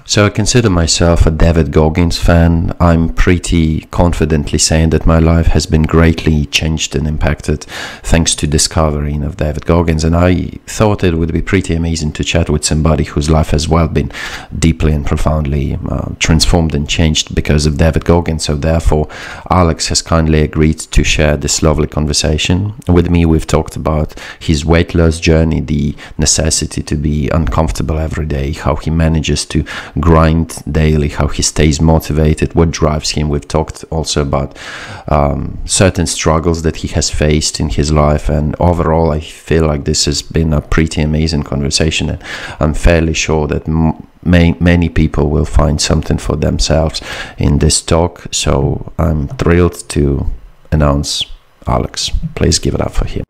So I consider myself a David Goggins fan. I'm pretty confidently saying that my life has been greatly changed and impacted thanks to discovering of David Goggins. And I thought it would be pretty amazing to chat with somebody whose life has well been deeply and profoundly transformed and changed because of David Goggins. So therefore, Alex has kindly agreed to share this lovely conversation with me. We've talked about his weight loss journey, the necessity to be uncomfortable every day, how he manages to grind daily, how he stays motivated, what drives him. We've talked also about certain struggles that he has faced in his life, and overall I feel like this has been a pretty amazing conversation, and I'm fairly sure that many people will find something for themselves in this talk. So I'm thrilled to announce Alex. Please give it up for him.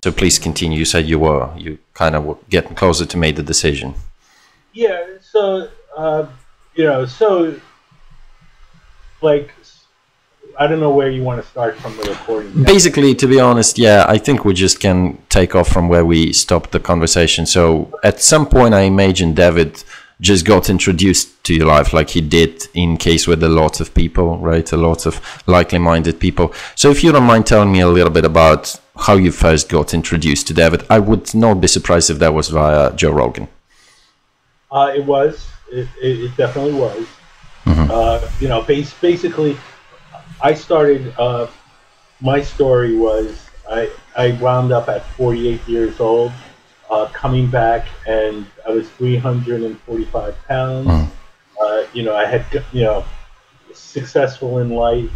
So please continue. You said you kind of were getting closer to make the decision. Yeah. So like, I don't know where you want to start from the recording. Basically, to be honest, yeah, I think we just can take off from where we stopped the conversation. So at some point, I imagine David just got introduced to your life like he did in case with a lot of people, right? A lot of likely-minded people. So if you don't mind telling me a little bit about how you first got introduced to David. I would not be surprised if that was via Joe Rogan. It was. It definitely was. Mm-hmm. Basically, I started, my story was, I wound up at 48 years old, coming back, and I was 345 pounds. Mm. I had, successful in life,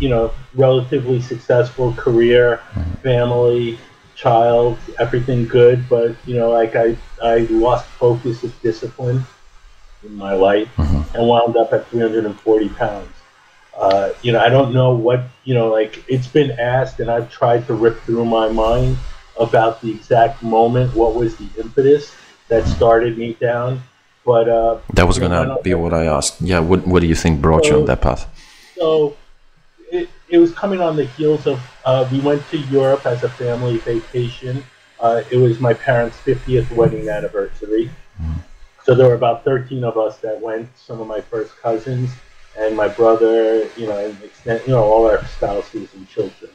relatively successful career, family, child, everything good, but, I lost focus of discipline in my life, mm-hmm. and wound up at 340 pounds. I don't know what, it's been asked, and I've tried to rip through my mind about the exact moment, what was the impetus that started me down. But that was going to be what I asked. Yeah, what do you think brought you on that path? So it was coming on the heels of, we went to Europe as a family vacation. It was my parents' 50th wedding anniversary. Mm. So there were about 13 of us that went, some of my first cousins, and my brother, and all our spouses and children.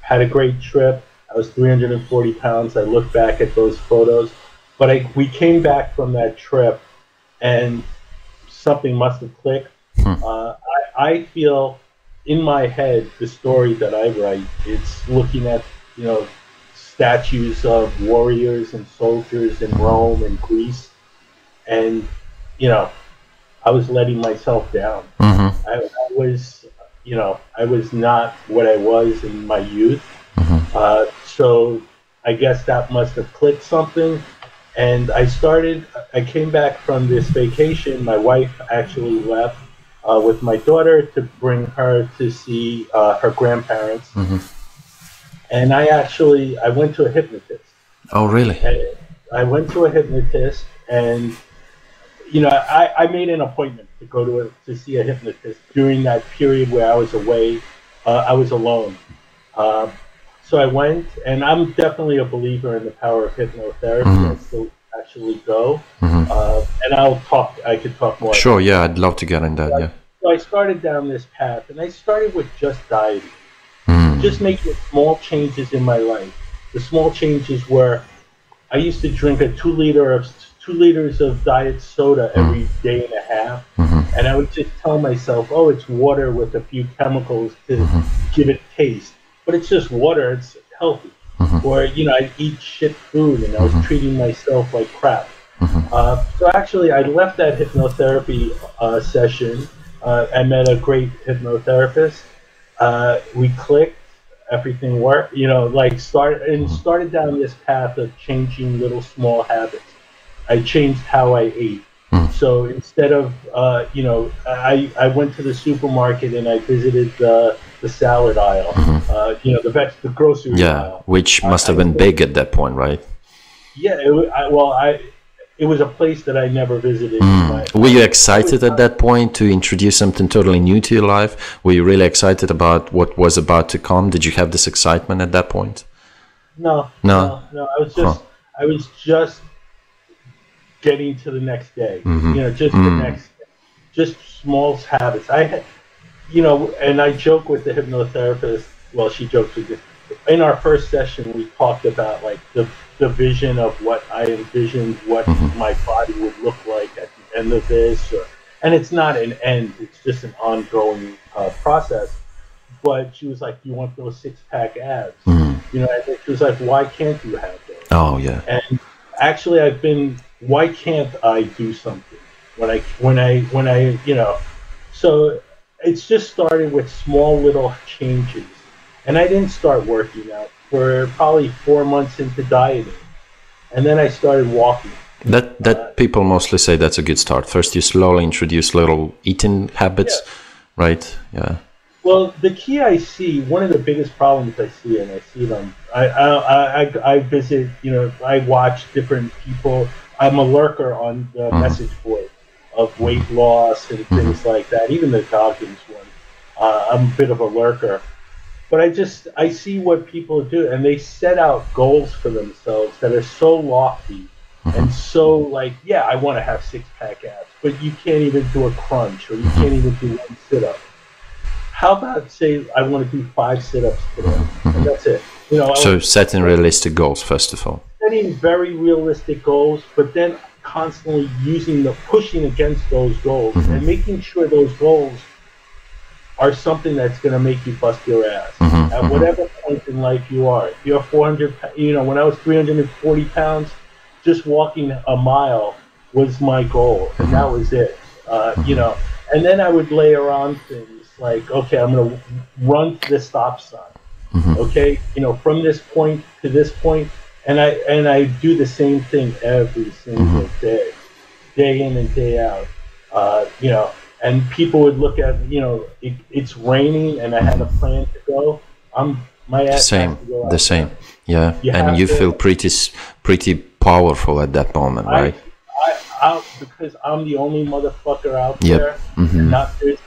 Had a great trip. I was 340 pounds. I look back at those photos, but we came back from that trip, and something must have clicked. I feel in my head, the story that I write, it's looking at, statues of warriors and soldiers in Rome and Greece, and, I was letting myself down. Mm-hmm. I was not what I was in my youth. Mm-hmm. So I guess that must have clicked something. And I came back from this vacation. My wife actually left with my daughter to bring her to see her grandparents. Mm-hmm. And I went to a hypnotist. Oh, really? And I went to a hypnotist, and I made an appointment to go to see a hypnotist during that period where I was away. I was alone. So I went, and I'm definitely a believer in the power of hypnotherapy. Mm-hmm. I still actually go. Mm-hmm. And I could talk more. Sure, yeah, I'd love to get in that, yeah. So I started down this path, and I started with just dieting. Mm. Just making small changes in my life. The small changes were, I used to drink 2 liters of diet soda every day and a half, mm-hmm. and I would just tell myself, oh, it's water with a few chemicals to mm-hmm. give it taste, but it's just water, it's healthy. Mm-hmm. Or, I'd eat shit food, and I was mm-hmm. treating myself like crap. Mm-hmm. So actually, I left that hypnotherapy session. I met a great hypnotherapist. We clicked. Everything worked. Started down this path of changing little small habits. I changed how I ate. Mm. So instead of, I went to the supermarket and I visited the salad aisle, mm-hmm. The grocery aisle. Which must have been big at that point, right? Yeah, it was a place that I never visited. Were you excited at that point to introduce something totally new to your life? Were you really excited about what was about to come? Did you have this excitement at that point? No. I was just getting to the next day. Just the next day. Just small habits. I had, and I joke with the hypnotherapist. Well, she jokes with me. In our first session, we talked about like the vision of what I envisioned, what my body would look like at the end of this, and it's not an end; it's just an ongoing process. But she was like, "You want those six-pack abs?" And she was like, "Why can't you have those?" Oh yeah. And actually, why can't I do something when I So it's just started with small little changes. And I didn't start working out for probably 4 months into dieting. And then I started walking. That people mostly say that's a good start. First, you slowly introduce little eating habits, right? Yeah. Well, the key I see, one of the biggest problems I see, and I see them, I visit, I watch different people. I'm a lurker on the message board of weight loss and things like that, even the Goggins one. I'm a bit of a lurker. But I see what people do, and they set out goals for themselves that are so lofty and so like, yeah, I want to have six-pack abs, but you can't even do a crunch, or you can't even do one sit-up. How about say I want to do 5 sit-ups today, and that's it. So setting realistic goals first of all. Setting very realistic goals, but then constantly pushing against those goals and making sure those goals are something that's going to make you bust your ass at whatever point in life you are. If you're 400, when I was 340 pounds, just walking a mile was my goal, and that was it. And then I would layer on things like, okay, I'm going to run to the stop sign. Okay, from this point to this point, and I do the same thing every single day in and day out. And people would look at, it's raining and I had a plan to go. My ass has to go out. The same, yeah. And you feel pretty powerful at that moment, right? Because I'm the only motherfucker out there. There's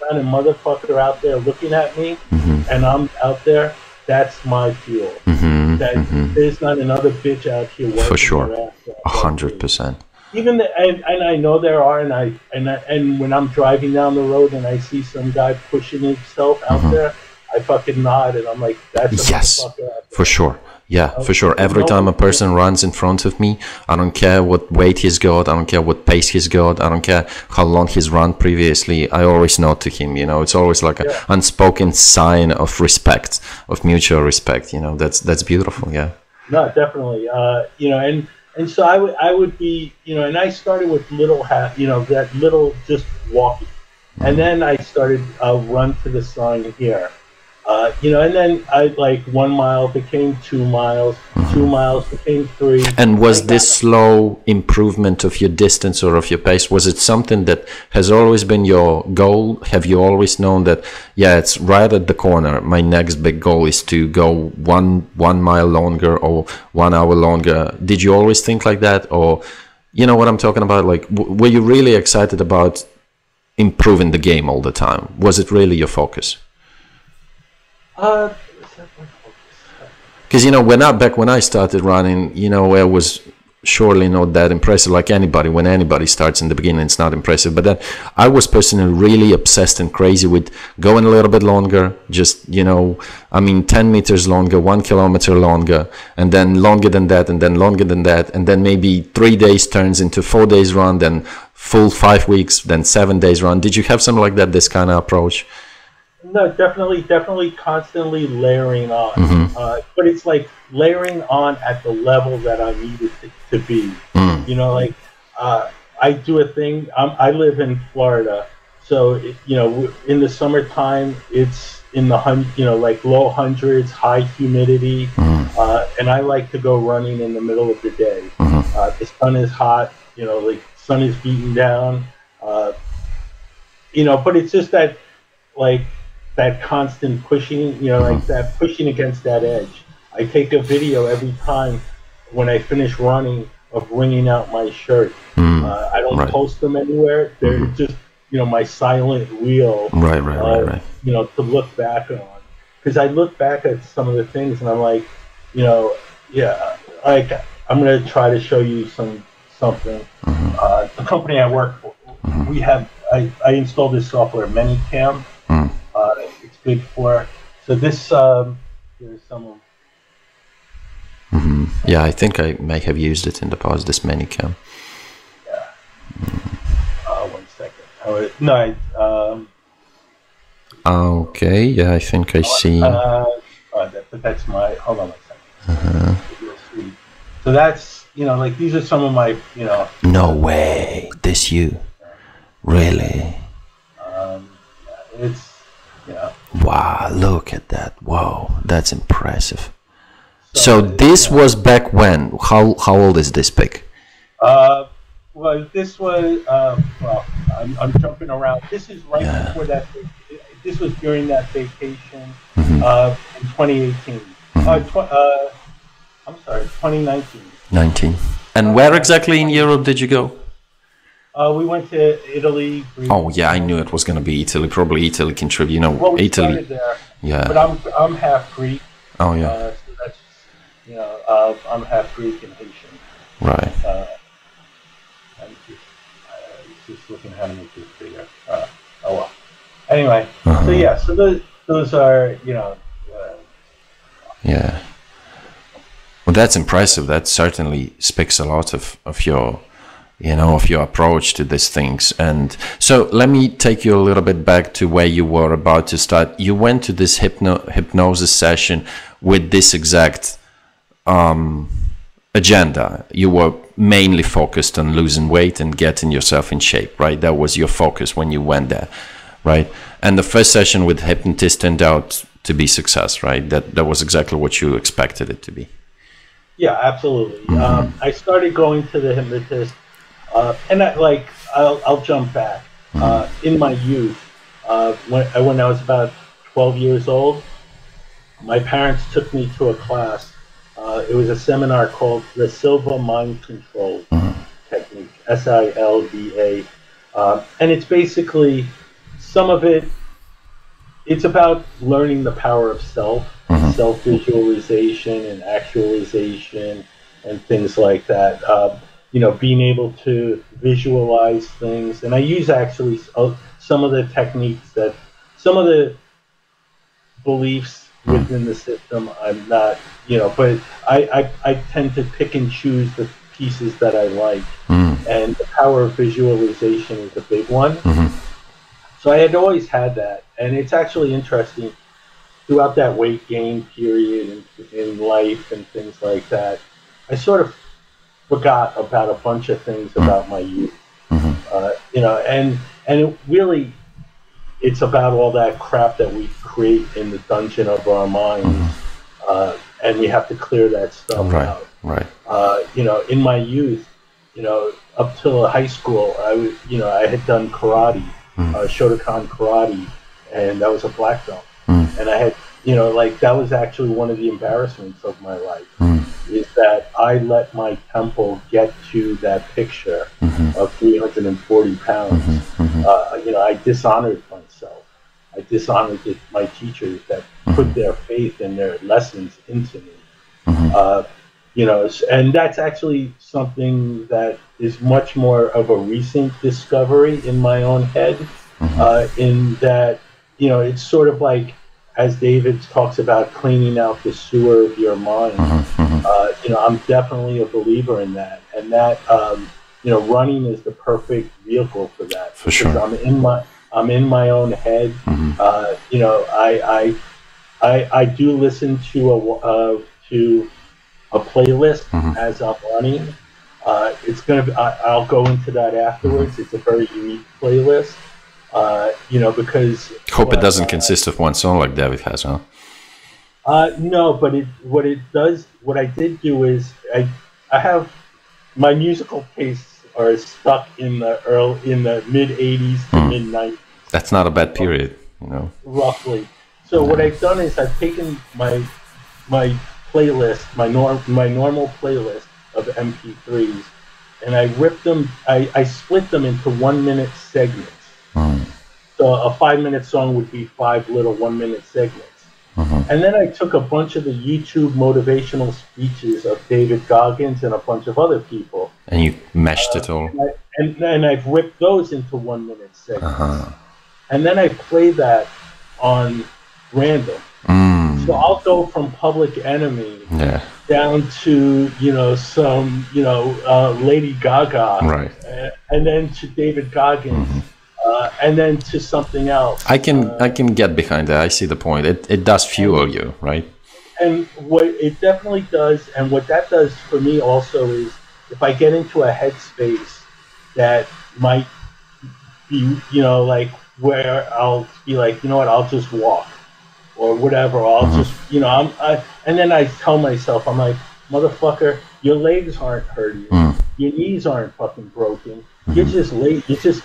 not a motherfucker out there looking at me, and I'm out there. That's my fuel. There's not another bitch out here working. For sure, 100%. And I know there are, and when I'm driving down the road and I see some guy pushing himself out there, I fucking nod and I'm like, that's a motherfucker out there. For sure. Yeah, for sure. Every time a person runs in front of me, I don't care what weight he's got, I don't care what pace he's got, I don't care how long he's run previously, I always nod to him, it's always like an unspoken sign of respect, of mutual respect, that's beautiful, yeah. No, definitely. And so I would be, and I started with that little just walking. And then I started run to the sign here. And then I 1 mile became 2 miles, 2 miles became 3. And was this slow improvement of your distance or of your pace, was it something that has always been your goal? Have you always known that, it's right at the corner, my next big goal is to go one mile longer or 1 hour longer? Did you always think like that? Or, what I'm talking about? Like, were you really excited about improving the game all the time? Was it really your focus? Because when I started running, I was surely not that impressive like anybody. When anybody starts in the beginning, it's not impressive. But then I was personally really obsessed and crazy with going a little bit longer, just 10 meters longer, 1 kilometer longer, and then longer than that, and then longer than that, and then maybe 3 days turns into 4 days run, then full 5 weeks, then 7 days run. Did you have something like that? This kind of approach? No, definitely constantly layering on. But it's like layering on at the level that I needed to be. I do a thing. I live in Florida, so in the summertime it's in the low hundreds, high humidity, and I like to go running in the middle of the day. The sun is hot, sun is beating down, but it's just that that constant pushing, that pushing against that edge. I take a video every time when I finish running of wringing out my shirt. I don't post them anywhere. They're just, my silent wheel. Right. To look back on. Because I look back at some of the things and I'm like, like I'm going to try to show you something. The company I work for, we have, I installed this software, Manycam. It's good for, so this, here's some of. Yeah, I think I may have used it in the past, this Manycam. Yeah. 1 second. Okay, yeah, I think I see. That's my, hold on 1 second. You'll see. So that's, like these are some of my, No way, this you? Really? It's, Wow, look at that. Wow, that's impressive. So this was back when? How old is this pic? Well, this was, I'm jumping around. This is right before that. This was during that vacation in 2018. I'm sorry, 2019. 19. And where exactly in Europe did you go? We went to Italy. Greece. Oh yeah, I knew it was going to be Italy. Probably Italy contribute. Well, we Italy. There, yeah. But I'm half Greek. Oh yeah. So that's I'm half Greek and Haitian. Right. I'm just looking how to make this bigger. Oh well. Anyway, so those are Yeah. Well, that's impressive. That certainly speaks a lot of your, of your approach to these things. And so let me take you a little bit back to where you were about to start. You went to this hypnosis session with this exact agenda. You were mainly focused on losing weight and getting yourself in shape, right? That was your focus when you went there, right? And the first session with the hypnotist turned out to be success, right? That was exactly what you expected it to be. Yeah, absolutely. I started going to the hypnotist, and I'll jump back. In my youth, when I was about 12 years old, my parents took me to a class. It was a seminar called the Silva Mind Control Technique, SILVA, and it's basically some of it. It's about learning the power of self, self-visualization and actualization and things like that. Being able to visualize things. And I use actually some of the techniques some of the beliefs within the system I'm not, but I tend to pick and choose the pieces that I like. And the power of visualization is a big one. So I had always had that, and it's actually interesting throughout that weight gain period in life and things like that. I sort of forgot about a bunch of things about my youth, and it really, it's about all that crap that we create in the dungeon of our minds, and we have to clear that stuff out. Right. In my youth, up till high school, I had done karate. Shotokan karate, and that was a black belt. And I had, that was actually one of the embarrassments of my life, is that I let my temple get to that picture of 340 pounds. I dishonored myself. I dishonored my teachers that put their faith and their lessons into me. And that's actually something that is much more of a recent discovery in my own head, in that, it's sort of like, as David talks about cleaning out the sewer of your mind, I'm definitely a believer in that. And that, running is the perfect vehicle for that. For sure. I'm in my own head. I do listen to a playlist as I'm running. It's gonna be, I'll go into that afterwards. It's a very unique playlist, because hope it doesn't consist of one song like David has, huh? No, but what I did do is I have my musical tastes are stuck in the mid 80s to mid 90s. That's not a bad period, roughly. So what I've done is I've taken my playlist, my normal playlist, of MP3s, and I ripped them. I split them into 1 minute segments. So a 5 minute song would be 5 little 1 minute segments. And then I took a bunch of the YouTube motivational speeches of David Goggins and a bunch of other people. And you meshed it all. And I've ripped those into 1 minute segments. And then I play that on random. So I'll go from Public Enemy down to, some, Lady Gaga. Right. And then to David Goggins. And then to something else. I can get behind that. I see the point. It does fuel you, right? And what it definitely does, and what that does for me also is, if I get into a headspace that might be, like where I'll be like, you know what, I'll just walk or whatever. I'll just, and then I tell myself, I'm like, motherfucker, your legs aren't hurting. Your knees aren't fucking broken. You're just late. You're just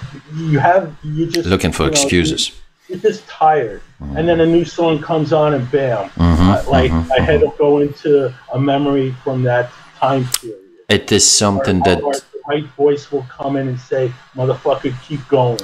looking for excuses. You're just tired. And then a new song comes on and bam. I had to go into a memory from that time period. It is something that the right voice will come in and say, motherfucker, keep going.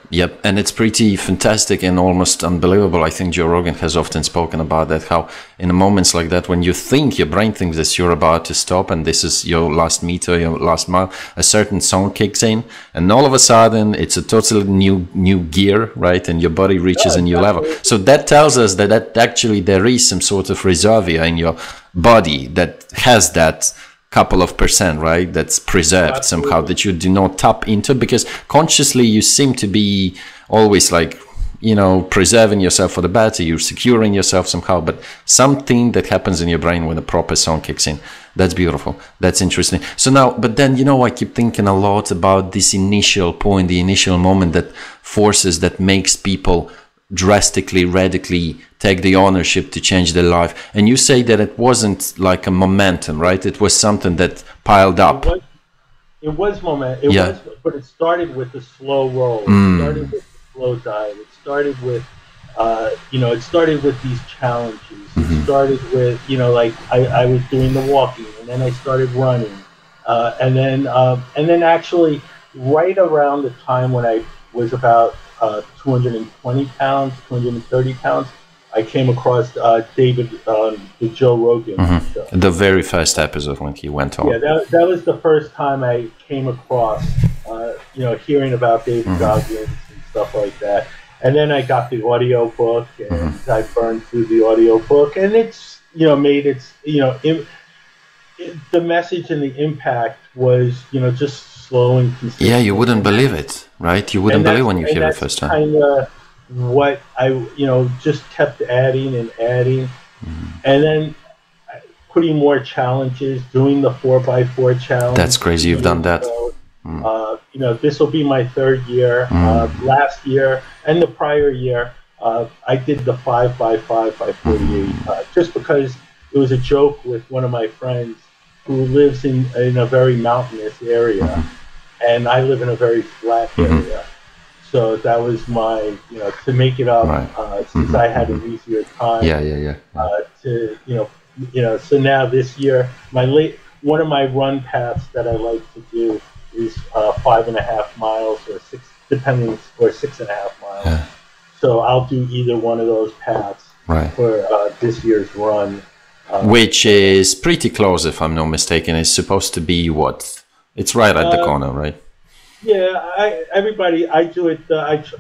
Yep. And it's pretty fantastic and almost unbelievable. I think Joe Rogan has often spoken about that, how in moments like that, when you think, your brain thinks that you're about to stop and this is your last meter, your last mile, a certain song kicks in and all of a sudden it's a totally new gear, right? And your body reaches a new level. So that tells us that actually there is some sort of reservoir in your body that has that couple of percent, right, that's preserved somehow, that you do not tap into, because consciously you seem to be always like, preserving yourself for the better, you're securing yourself somehow, but something that happens in your brain when a proper song kicks in, that's beautiful, that's interesting. So now, but then, I keep thinking a lot about this initial point, the initial moment that forces, that makes people drastically, radically take the ownership to change their life. And you say that it wasn't like a momentum, right? It was something that piled up. It was momentum. But it started with the slow roll. It started with the slow diet. It started with, it started with these challenges. It started with, I was doing the walking, and then I started running, and then actually right around the time when I was about 220 pounds, 230 pounds, I came across David, the Joe Rogan show. The very first episode when he went on. Yeah, that was the first time I came across, hearing about David Goggins and stuff like that. And then I got the audio book, and I burned through the audio book, and it's, made its, the message and the impact was, just slow and consistent. Yeah, you wouldn't believe it, right? You wouldn't believe when you hear it first time. Kind of what I, just kept adding and adding, and then putting more challenges, doing the 4x4 challenge. That's crazy. You've done that. This will be my third year. Last year and the prior year, I did the 5x5 by 48, just because it was a joke with one of my friends who lives in a very mountainous area, and I live in a very flat area. So that was my, to make it up, since I had an easier time. So now this year, one of my run paths that I like to do is 5.5 miles or 6.5 miles. Yeah. So I'll do either one of those paths for this year's run. Which is pretty close, if I'm not mistaken. It's supposed to be what? It's right at the corner, right? Yeah, I do it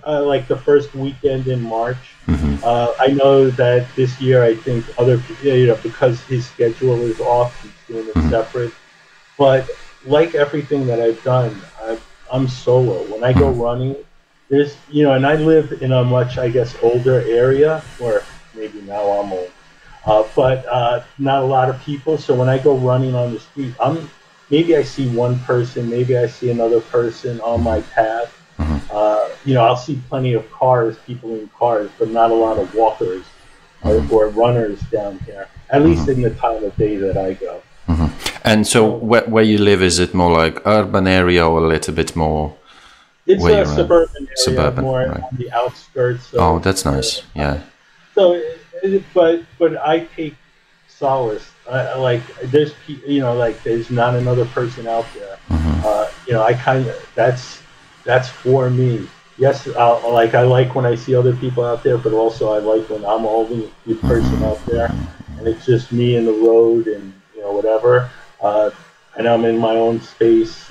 like the first weekend in March. I know that this year, I think other people, because his schedule is off, he's doing it separate. But like everything that I've done, I'm solo. When I go running, there's, and I live in a much, I guess, older area, or maybe now I'm old, but not a lot of people. So when I go running on the street, maybe I see one person, maybe I see another person on my path. I'll see plenty of cars, people in cars, but not a lot of walkers or runners down here, at least in the time of day that I go. And so where you live, is it more like urban area or a little bit more? It's a suburban area, more on the outskirts. Oh, that's nice. Yeah. So, but I take solace. Like there's, you know, like there's not another person out there. You know, I kind of that's for me. Yes, I like when I see other people out there, but also I like when I'm the only person out there, and it's just me and the road, and you know whatever, and I'm in my own space.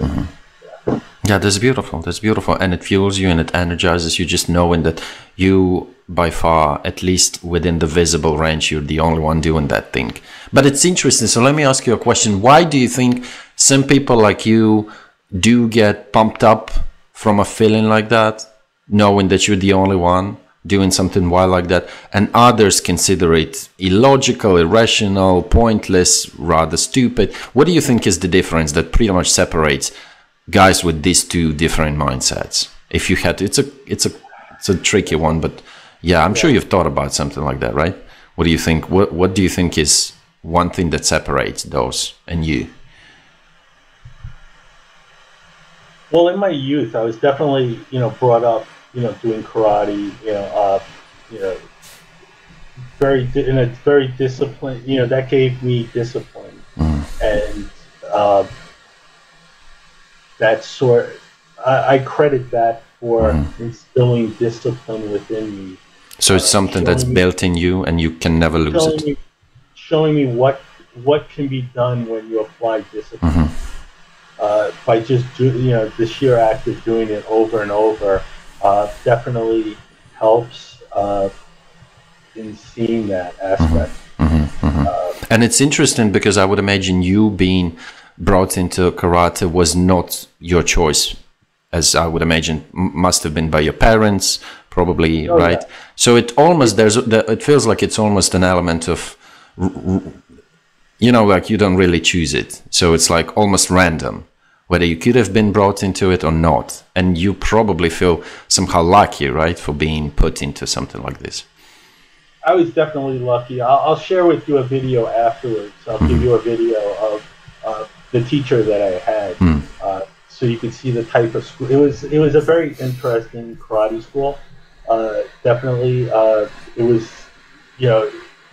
Yeah, that's beautiful. That's beautiful, and it fuels you and it energizes you, just knowing that you, by far, at least within the visible range, you're the only one doing that thing. But it's interesting. So let me ask you a question. Why do you think some people like you do get pumped up from a feeling like that, knowing that you're the only one doing something wild like that, and others consider it illogical, irrational, pointless, rather stupid? What do you think is the difference that pretty much separates guys with these two different mindsets? If you had to, it's a tricky one, but yeah, I'm sure you've thought about something like that, right? What do you think? What do you think is one thing that separates those and you? Well, in my youth, I was definitely, you know, brought up, you know, doing karate, you know, in a very disciplined, you know, that gave me discipline, and that sort. I credit that for instilling discipline within me. So it's something that's built in you, and you can never lose it. Showing me what can be done when you apply discipline. By just the sheer act of doing it over and over definitely helps in seeing that aspect. And it's interesting because I would imagine you being brought into karate was not your choice, as I would imagine must have been by your parents, probably, right? Yeah. So it almost it feels like it's almost an element of, you know, like you don't really choose it. So it's like almost random, whether you could have been brought into it or not. And you probably feel somehow lucky, right, for being put into something like this. I was definitely lucky. I'll share with you a video afterwards. I'll give you a video of the teacher that I had, so you can see the type of school. It was a very interesting karate school. Definitely, it was, you know,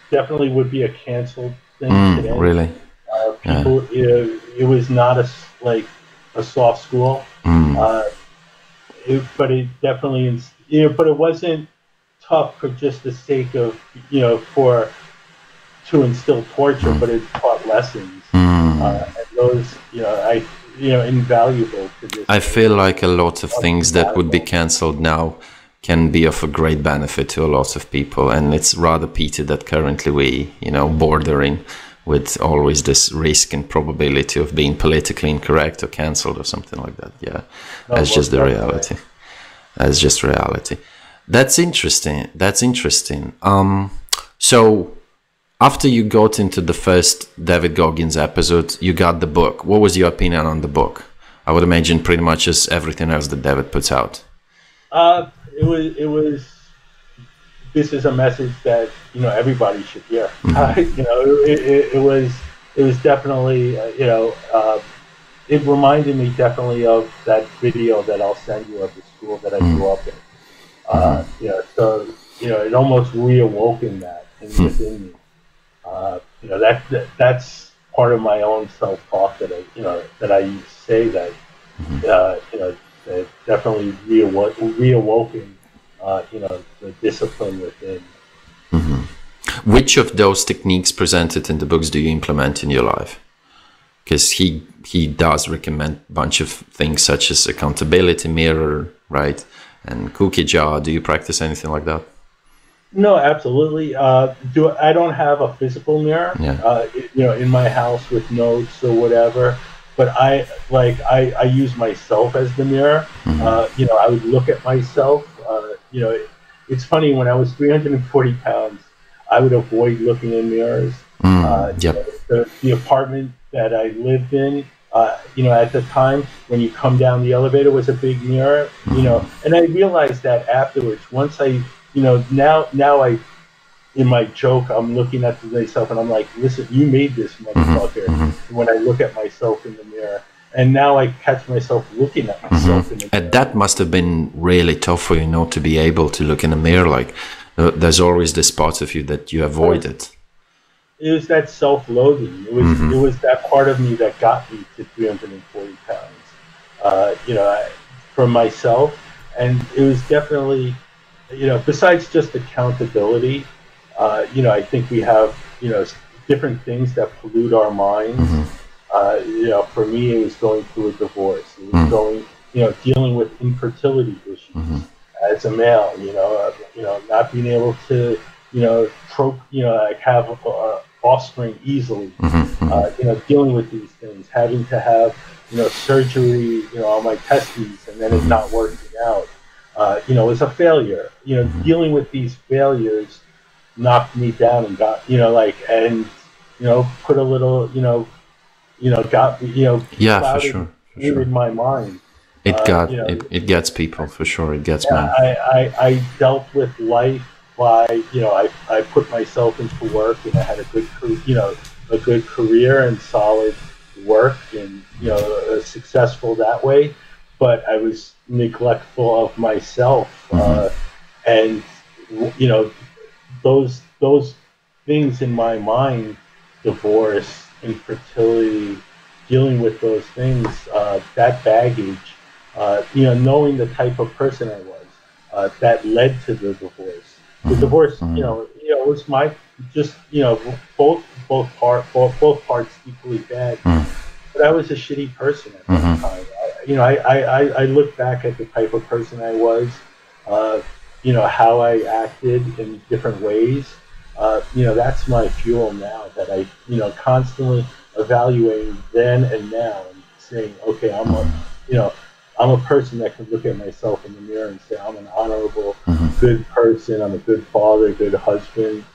definitely would be a canceled thing today. Really? People, it was not like a soft school, but it definitely, but it wasn't tough for just the sake of, you know, to instill torture, but it taught lessons, and those, invaluable to this. I feel like a lot of things that would be cancelled now can be of a great benefit to a lot of people, and it's rather pity that currently we, bordering with always this risk and probability of being politically incorrect or cancelled or something like that. Yeah, that's just the reality. That's just reality. That's interesting. That's interesting. So after you got into the first David Goggins episode, you got the book. What was your opinion on the book? I would imagine pretty much as everything else that David puts out. It was. This is a message that everybody should hear. It was definitely it reminded me definitely of that video that I'll send you of the school that I grew up in. So it almost reawoken that within me. That's part of my own self-talk that I say that that definitely reawoken the discipline within. Which of those techniques presented in the books do you implement in your life? Because he does recommend a bunch of things such as accountability mirror, right, and cookie jar. Do you practice anything like that? No, absolutely. I don't have a physical mirror, in my house with notes or whatever. But I use myself as the mirror. I would look at myself. It's funny, when I was 340 pounds, I would avoid looking in mirrors. The apartment that I lived in, at the time, when you come down the elevator, was a big mirror. And I realized that afterwards. Once I, now I, in my joke, I'm looking at myself and I'm like, listen, you made this motherfucker. When I look at myself in the mirror, and now I catch myself looking at myself in the mirror. And that must have been really tough for you, not to be able to look in the mirror. Like, there's always this part of you that you avoided. was that self-loathing. It was that part of me that got me to 340 pounds. For myself, and it was definitely, besides just accountability, I think we have, different things that pollute our minds. For me, it was going through a divorce. It was going, dealing with infertility issues as a male. Not being able to, like have offspring easily. Dealing with these things, having to have, surgery, on my testes, and then it not working out. Was a failure. Dealing with these failures knocked me down and got, put a little, got, Yeah, for clouded, sure. For sure. in my mind. It gets people, for sure. It gets men. I dealt with life by, I put myself into work, and I had a good career and solid work, and, successful that way. But I was neglectful of myself, and, those things in my mind, divorce, infertility, dealing with those things, that baggage, knowing the type of person I was, that led to the divorce. The divorce, was my both parts equally bad. But I was a shitty person at that time. I look back at the type of person I was, how I acted in different ways. That's my fuel now, that I, constantly evaluating then and now, and saying, okay, I'm a person that can look at myself in the mirror and say, I'm an honorable, good person. I'm a good father, good husband,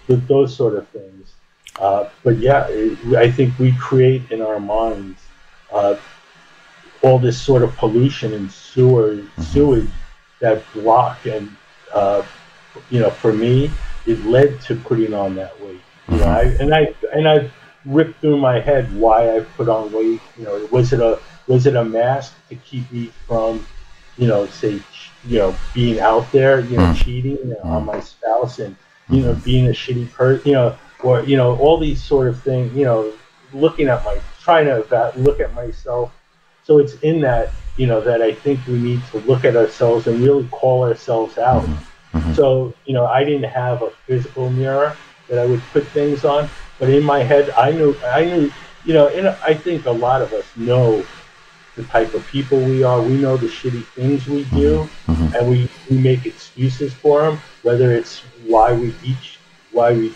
those sort of things. But yeah, I think we create in our minds all this sort of pollution and sewage that block, and for me, it led to putting on that weight. I ripped through my head why I put on weight. Was it a mask to keep me from, being out there, cheating on my spouse, and being a shitty person, or all these sort of things, trying to look at myself. So it's in that, that I think we need to look at ourselves and really call ourselves out. So, I didn't have a physical mirror that I would put things on, but in my head, I knew, and I think a lot of us know the type of people we are. We know the shitty things we do, and we make excuses for them, whether it's why we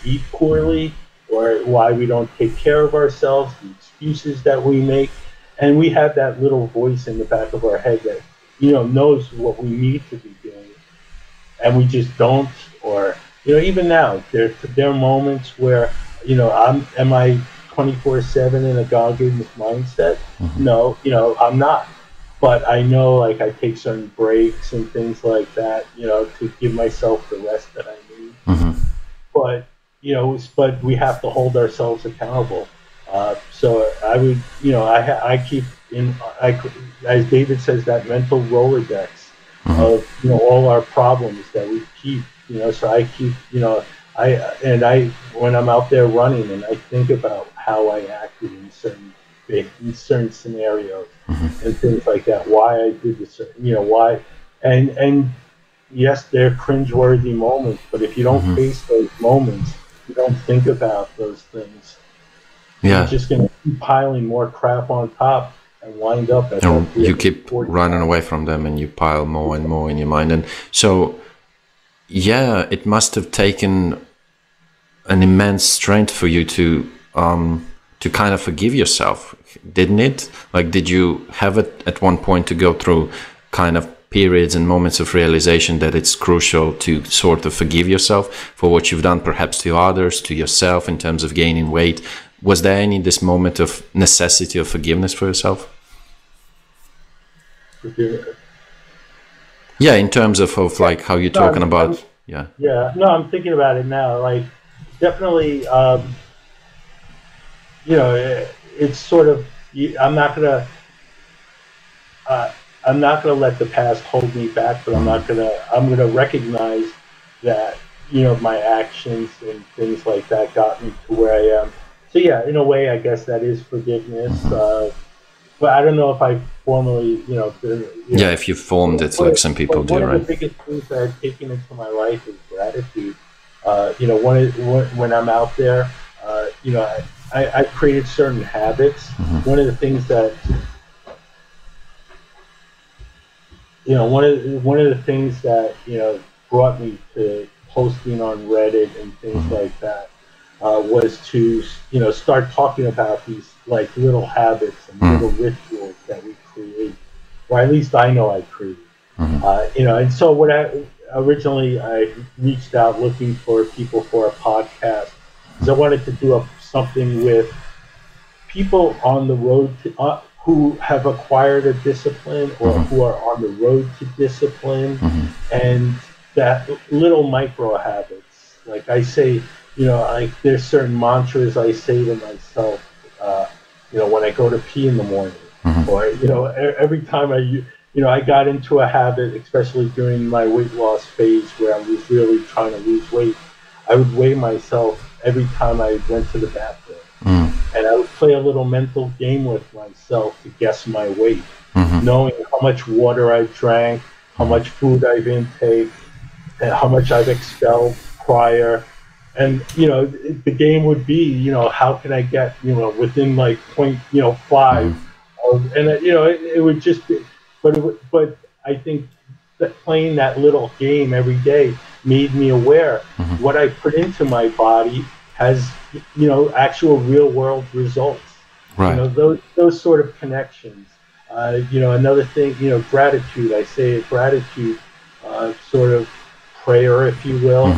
eat poorly, or why we don't take care of ourselves, the excuses that we make. And we have that little voice in the back of our head that, knows what we need to be doing, and we just don't. Or, even now, there are moments where, am I 24/7 in a Goggins mindset? No, I'm not. But I know, like, I take certain breaks and things like that, to give myself the rest that I need. But, but we have to hold ourselves accountable. So I would, I keep as David says, that mental Rolodex of, all our problems that we keep, so I keep, when I'm out there running, and I think about how I acted in certain scenarios and things like that, why I did this, why, and yes, they're cringeworthy moments, but if you don't face those moments, you don't think about those things. Yeah. You're just going to keep piling more crap on top and wind up at you keep running away from them, and you pile more and more in your mind. And so, yeah, it must have taken an immense strength for you to kind of forgive yourself, didn't it? Like, did you have it at one point to go through kind of periods and moments of realization that it's crucial to sort of forgive yourself for what you've done, perhaps to others, to yourself, in terms of gaining weight? Was there this moment of necessity of forgiveness for yourself? Yeah, in terms of like how you're talking about. Yeah. No, I'm thinking about it now. Like, definitely, it's sort of, I'm not gonna let the past hold me back, but I'm gonna recognize that, my actions and things like that got me to where I am. So yeah, in a way, I guess that is forgiveness. But I don't know if I formally, Yeah, if you formed it like some people do, one of right? the biggest things that I've taken into my life is gratitude. When I'm out there, I've created certain habits. One of the things that, one of the things that, brought me to posting on Reddit and things like that, was to, start talking about these like little habits and little rituals that we create, or at least I know I create. And so originally I reached out looking for people for a podcast because I wanted to do something with people on the road to, who have acquired a discipline or who are on the road to discipline, and that little micro habits. Like I say, like there's certain mantras I say to myself, when I go to pee in the morning, or every time I got into a habit, especially during my weight loss phase where I was really trying to lose weight. I would weigh myself every time I went to the bathroom. And I would play a little mental game with myself to guess my weight, knowing how much water I drank, how much food I've intaked, and how much I've expelled prior. And, the game would be, how can I get, within like 0.5. And, it would just be, but I think that playing that little game every day made me aware what I put into my body has, actual real world results. Right. Those sort of connections. Another thing, gratitude. I say gratitude, sort of prayer, if you will.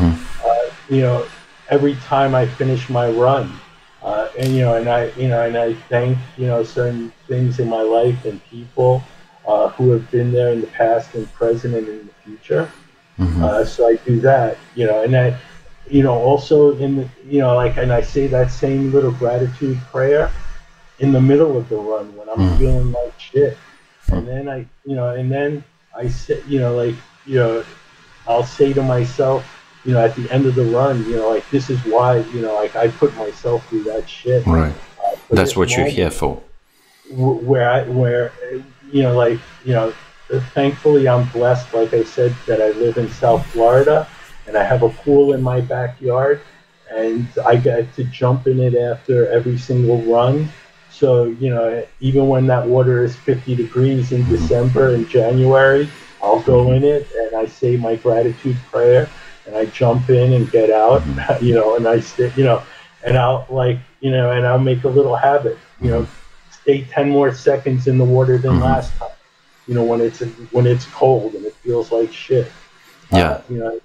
Every time I finish my run, and I thank certain things in my life and people who have been there in the past and present and in the future. So I do that, and I. Also in the, and I say that same little gratitude prayer in the middle of the run when I'm feeling like shit. And then I say, I'll say to myself, at the end of the run, this is why, I put myself through that shit. Right. That's what you're here for. Thankfully I'm blessed, like I said, that I live in South Florida. And I have a pool in my backyard, and I get to jump in it after every single run. So, even when that water is 50 degrees in December and January, I'll go in it and I say my gratitude prayer and I jump in and get out, and I stay, and I'll and I'll make a little habit, stay 10 more seconds in the water than last time, when it's cold and it feels like shit. Yeah.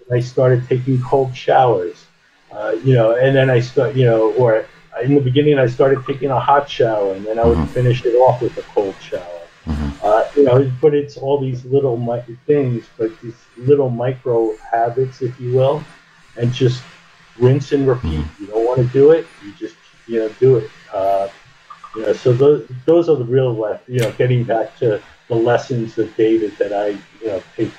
I started taking cold showers, and then I or in the beginning I started taking a hot shower, and then I would finish it off with a cold shower. But it's all these little things, but these little micro habits, if you will, and just rinse and repeat. You don't want to do it, you just do it. So those are the real getting back to the lessons of David that I take.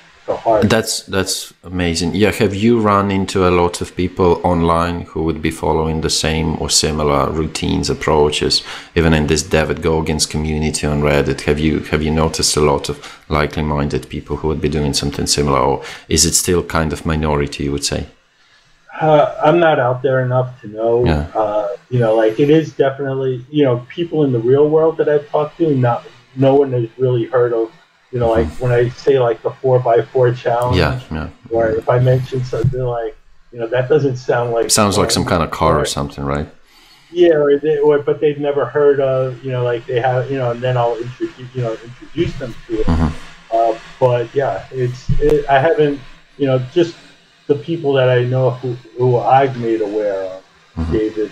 That's amazing. Yeah, have you run into a lot of people online who would be following the same or similar routines, approaches, even in this David Goggins community on Reddit? Have you noticed a lot of likely-minded people who would be doing something similar, or is it still kind of minority, you would say? I'm not out there enough to know. Yeah. It is definitely, people in the real world that I've talked to, no one has really heard of. Like when I say like the 4x4 challenge, or if I mention something like, that doesn't sound like. Sounds like some kind of car or something, right? Yeah, but they've never heard of, like they have, and then I'll introduce them to it. But yeah, I haven't, just the people that I know who I've made aware of, David.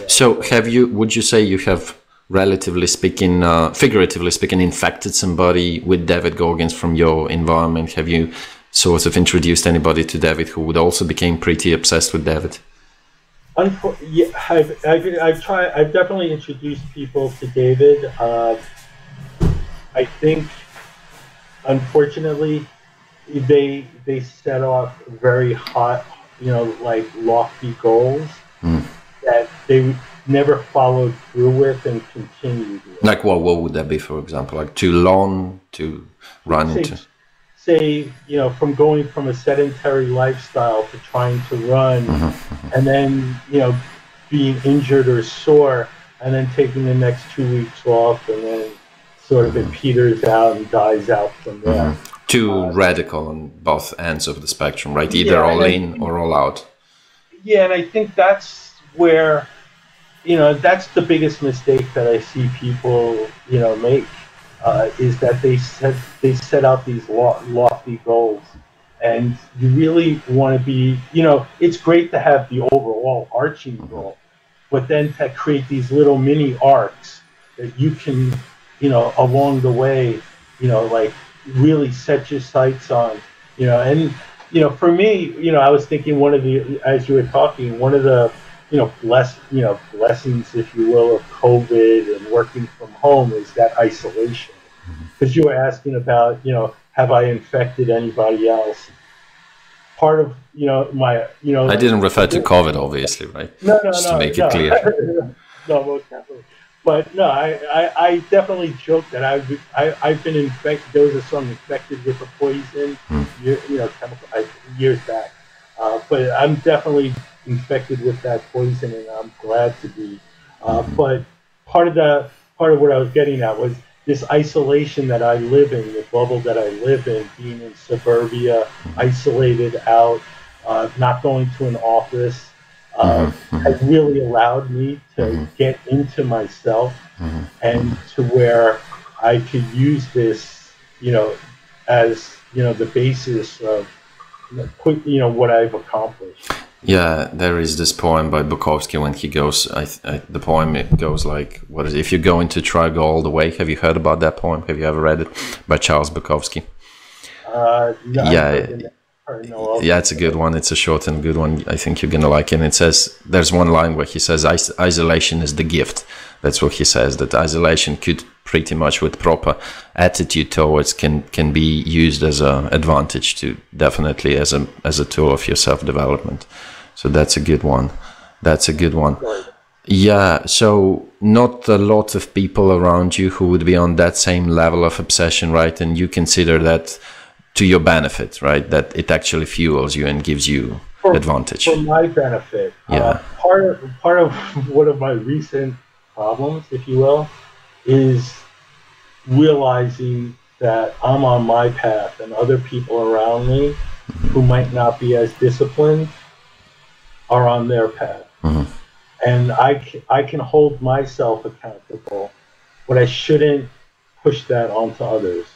So would you say you have, relatively speaking, figuratively speaking, infected somebody with David Goggins from your environment? Have you sort of introduced anybody to David who would also became pretty obsessed with David? Yeah, I've definitely introduced people to David. I think, unfortunately, they set off very hot like lofty goals Mm. that they never followed through with and continued with. Like what would that be, for example? Like too long to run into? Say, from going from a sedentary lifestyle to trying to run, and then, being injured or sore, and then taking the next 2 weeks off, and then sort of it peters out and dies out from there. Too radical on both ends of the spectrum, right? Either all in or all out. Yeah, and I think that's where, that's the biggest mistake that I see people, make, is that they set out these lofty goals, and you really want to be, it's great to have the overall arching goal, but then to create these little mini arcs that you can, along the way, like really set your sights on, and, for me, I was thinking as you were talking, one of the, blessings, if you will, of COVID and working from home is that isolation. Because you were asking about, have I infected anybody else? Part of, my, I didn't refer to COVID, obviously, right? No, Just to make it clear. No, most definitely. But no, I definitely joke that I've been infected. There was a song, "Infected with a Poison," chemical, years back. But I'm definitely infected with that poison, and I'm glad to be. But part of what I was getting at was this isolation that I live in, the bubble that I live in, being in suburbia, isolated out, not going to an office, has really allowed me to get into myself and to where I could use this, as, the basis of, what I've accomplished. Yeah, there is this poem by Bukowski when he goes, the poem, it goes like, what is it? If you're going to try, go all the way. Have you heard about that poem? Have you ever read it? By Charles Bukowski. No, Yeah, it's a good one. It's a short and good one. I think you're going to like it. And it says, there's one line where he says, isolation is the gift. That's what he says, that isolation could pretty much with proper attitude towards can be used as an advantage to definitely as a tool of your self-development. So that's a good one. That's a good one. Yeah, so not a lot of people around you who would be on that same level of obsession, right? And you consider that to your benefit, right? That it actually fuels you and gives you advantage. For my benefit. Yeah. Part of one of my recent problems, if you will, is realizing that I'm on my path and other people around me who might not be as disciplined are on their path. And I can hold myself accountable, but I shouldn't push that onto others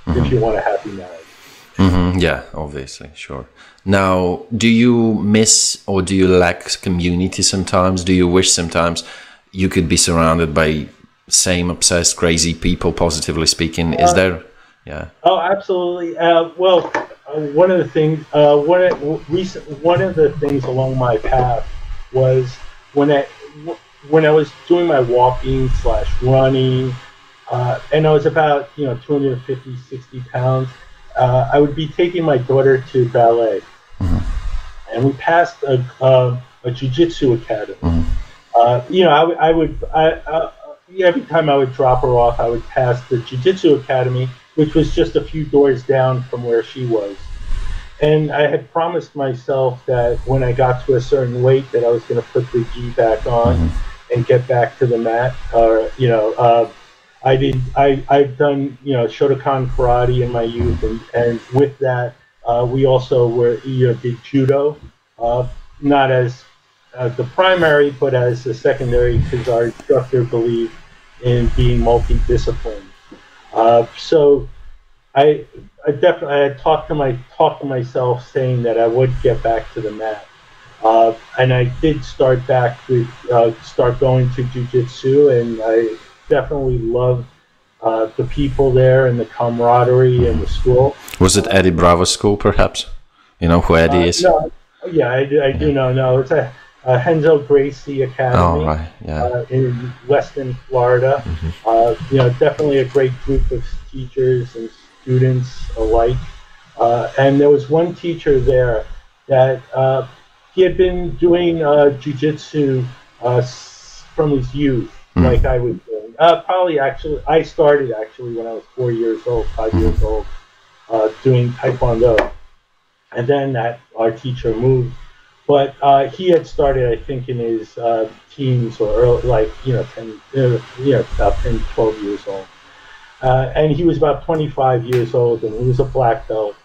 if you want a happy marriage. Yeah, obviously, sure. Now, do you miss or do you lack community sometimes? Do you wish sometimes you could be surrounded by same obsessed, crazy people, positively speaking? Is there? Yeah. Oh, absolutely. Well, one of the things, one of the things along my path was when I was doing my walking / running, and I was about 250, 60 pounds. I would be taking my daughter to ballet, and we passed a jiu-jitsu academy. Every time I would drop her off, I would pass the jiu-jitsu academy, which was just a few doors down from where she was. And I had promised myself that when I got to a certain weight that I was going to put the gi back on and get back to the mat. I've done, Shotokan karate in my youth, and with that, we also did judo, not as the primary, but as a secondary, because our instructor believed in being multidisciplined. So I definitely had talked to myself saying that I would get back to the mat, and I did start going to jiu-jitsu, and I definitely loved the people there and the camaraderie and the school. Was it Eddie Bravo's school, perhaps? You know who Eddie is? No, yeah, I do know. No, it's a Henzo Gracie Academy. Oh, right. Yeah. In Weston, Florida. Definitely a great group of teachers and students alike. And there was one teacher there that he had been doing jiu-jitsu from his youth, like I was doing. Probably actually, I started actually when I was 4 years old, 5 years old, doing Taekwondo. And then our teacher moved. But he had started, I think, in his teens or early, like, 10, about 10, 12 years old. And he was about 25 years old, and he was a black belt.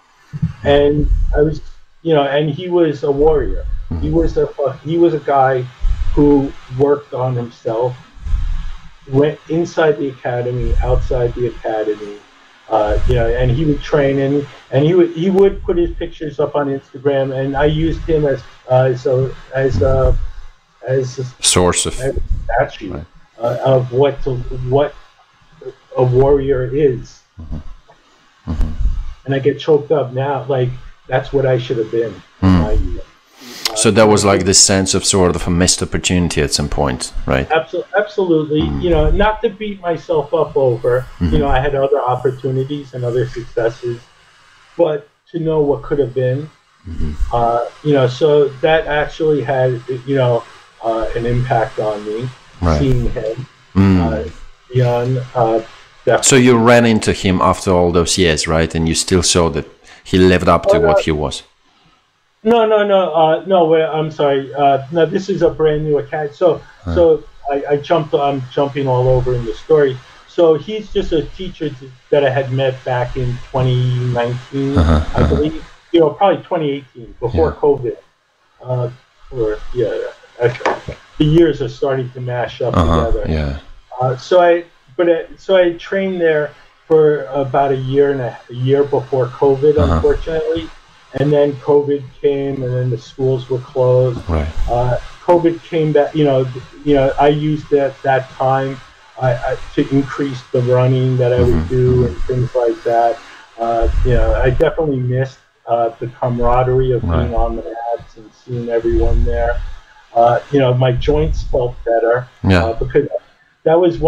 And I was, and he was a warrior. He was a guy who worked on himself, went inside the academy, outside the academy, and he would train, and he would put his pictures up on Instagram, and I used him as a source of statue right. Of what a warrior is. And I get choked up now, like that's what I should have been. So that was like this sense of sort of a missed opportunity at some point, right? Absolutely. Not to beat myself up over. I had other opportunities and other successes, but to know what could have been. So that actually had an impact on me, right. Seeing him young. So you ran into him after all those years, right? And you still saw that he lived up to what he was. No. I'm sorry. No, this is a brand new account. So I'm jumping all over in the story. So he's just a teacher that I had met back in 2019, I believe. Probably 2018, before COVID. The years are starting to mash up together. Yeah. So I trained there for about a year before COVID, unfortunately. And then COVID came, and then the schools were closed. Right. COVID came back. I used that time to increase the running that I would do and things like that. I definitely missed the camaraderie of being on the mats and seeing everyone there. My joints felt better because that was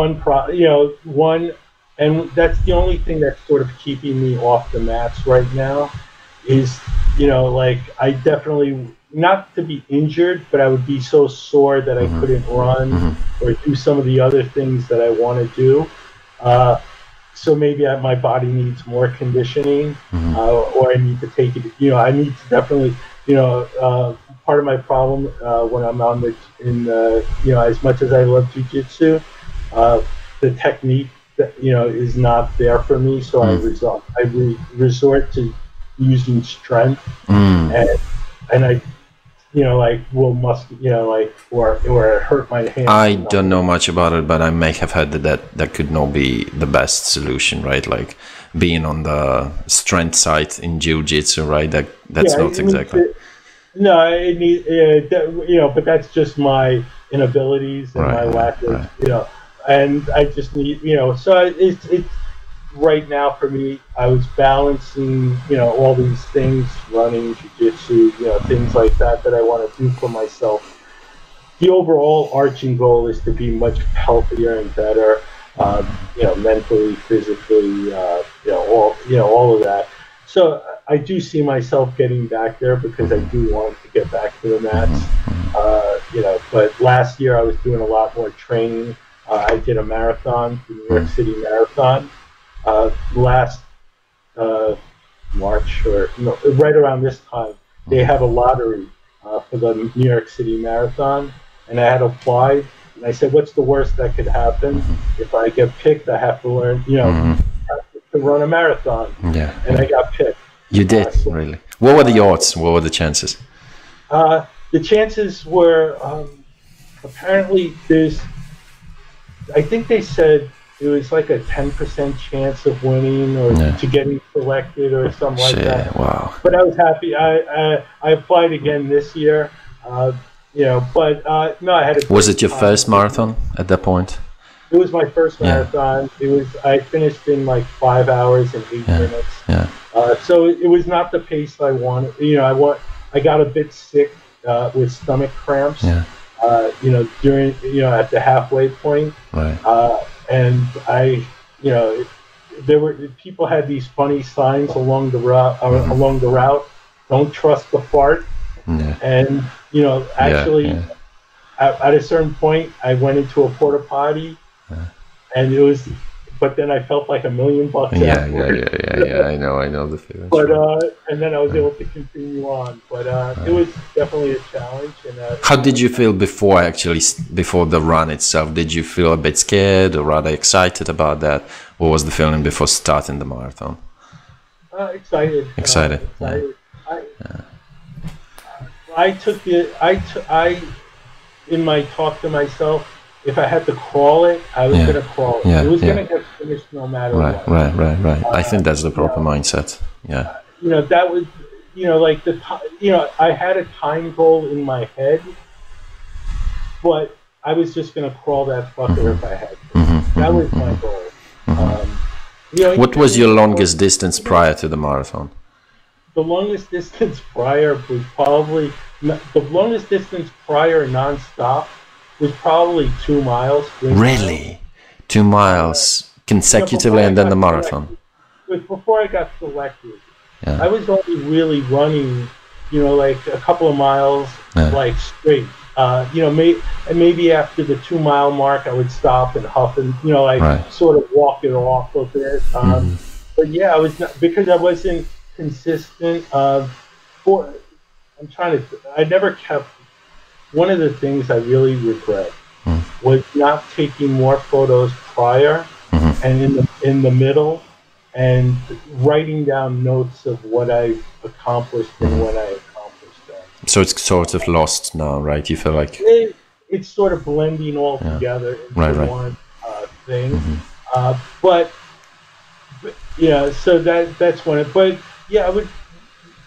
and that's the only thing that's sort of keeping me off the mats right now. Is I definitely, not to be injured, but I would be so sore that I couldn't run or do some of the other things that I want to do. So maybe my body needs more conditioning, or I need to take it. I need to definitely, part of my problem when I'm as much as I love jiu-jitsu, the technique that is not there for me. So I resort to using strength, and I, or hurt my hand. I don't know much about it, but I may have heard that could not be the best solution, right? Like being on the strength side in jiu-jitsu, right? That's not exactly. But that's just my inabilities and my lack of, and I just need, so it's. Right now, for me, I was balancing, all these things, running, jiu-jitsu, things like that I want to do for myself. The overall arching goal is to be much healthier and better, mentally, physically, all of that. So I do see myself getting back there because I do want to get back to the mats. But last year I was doing a lot more training. I did a marathon, the New York City Marathon. Last March, right around this time, they have a lottery for the New York City Marathon, and I had applied. And I said, "What's the worst that could happen? If I get picked, I have to learn, to run a marathon." Yeah. And I got picked. You did, really? What were the odds? What were the chances? The chances were apparently I think they said. It was like a 10% chance of winning or to getting selected or something like that. Wow. But I was happy. I applied again this year, but no, I had a. Was it your first marathon at that point? It was my first marathon. I finished in like 5 hours and 8 minutes. Yeah. So it was not the pace I wanted. I got a bit sick with stomach cramps. Yeah. During at the halfway point. Right. And people had these funny signs along the route. Don't trust the fart. Yeah. And, you know, actually, Yeah. at a certain point, I went into a porta potty, and it was, but then I felt like $1 million afterwards. I know the feeling. But Sure. and then I was able to continue on. But it was definitely a challenge. And How did you feel before before the run itself? Did you feel a bit scared or rather excited about that? What was the feeling before starting the marathon? Excited. Excited. Excited. I took the I in my talk to myself, if I had to crawl it, I was going to crawl it. It was going to get finished no matter what. Right. I think that's the proper mindset. Yeah. You know, that was, you know, like I had a time goal in my head, but I was just going to crawl that fucker if I had to. That was my goal. You know, what was your longest distance prior to the marathon? The longest distance prior was probably, the longest distance prior nonstop was probably 2 miles. Really? 2 miles consecutively, and then the marathon? Before I got selected, I was only really running, you know, like a couple of miles, like straight. You know, maybe after the 2 mile mark, I would stop and huff and, you know, like sort of walk it off a bit. But yeah, I was not, because I wasn't consistent. I never kept. One of the things I really regret was not taking more photos prior and in the middle, and writing down notes of what I've accomplished and what I accomplished there. So it's sort of lost now, right? You feel like it's sort of blending all together into one thing. But yeah, so that's one. But yeah,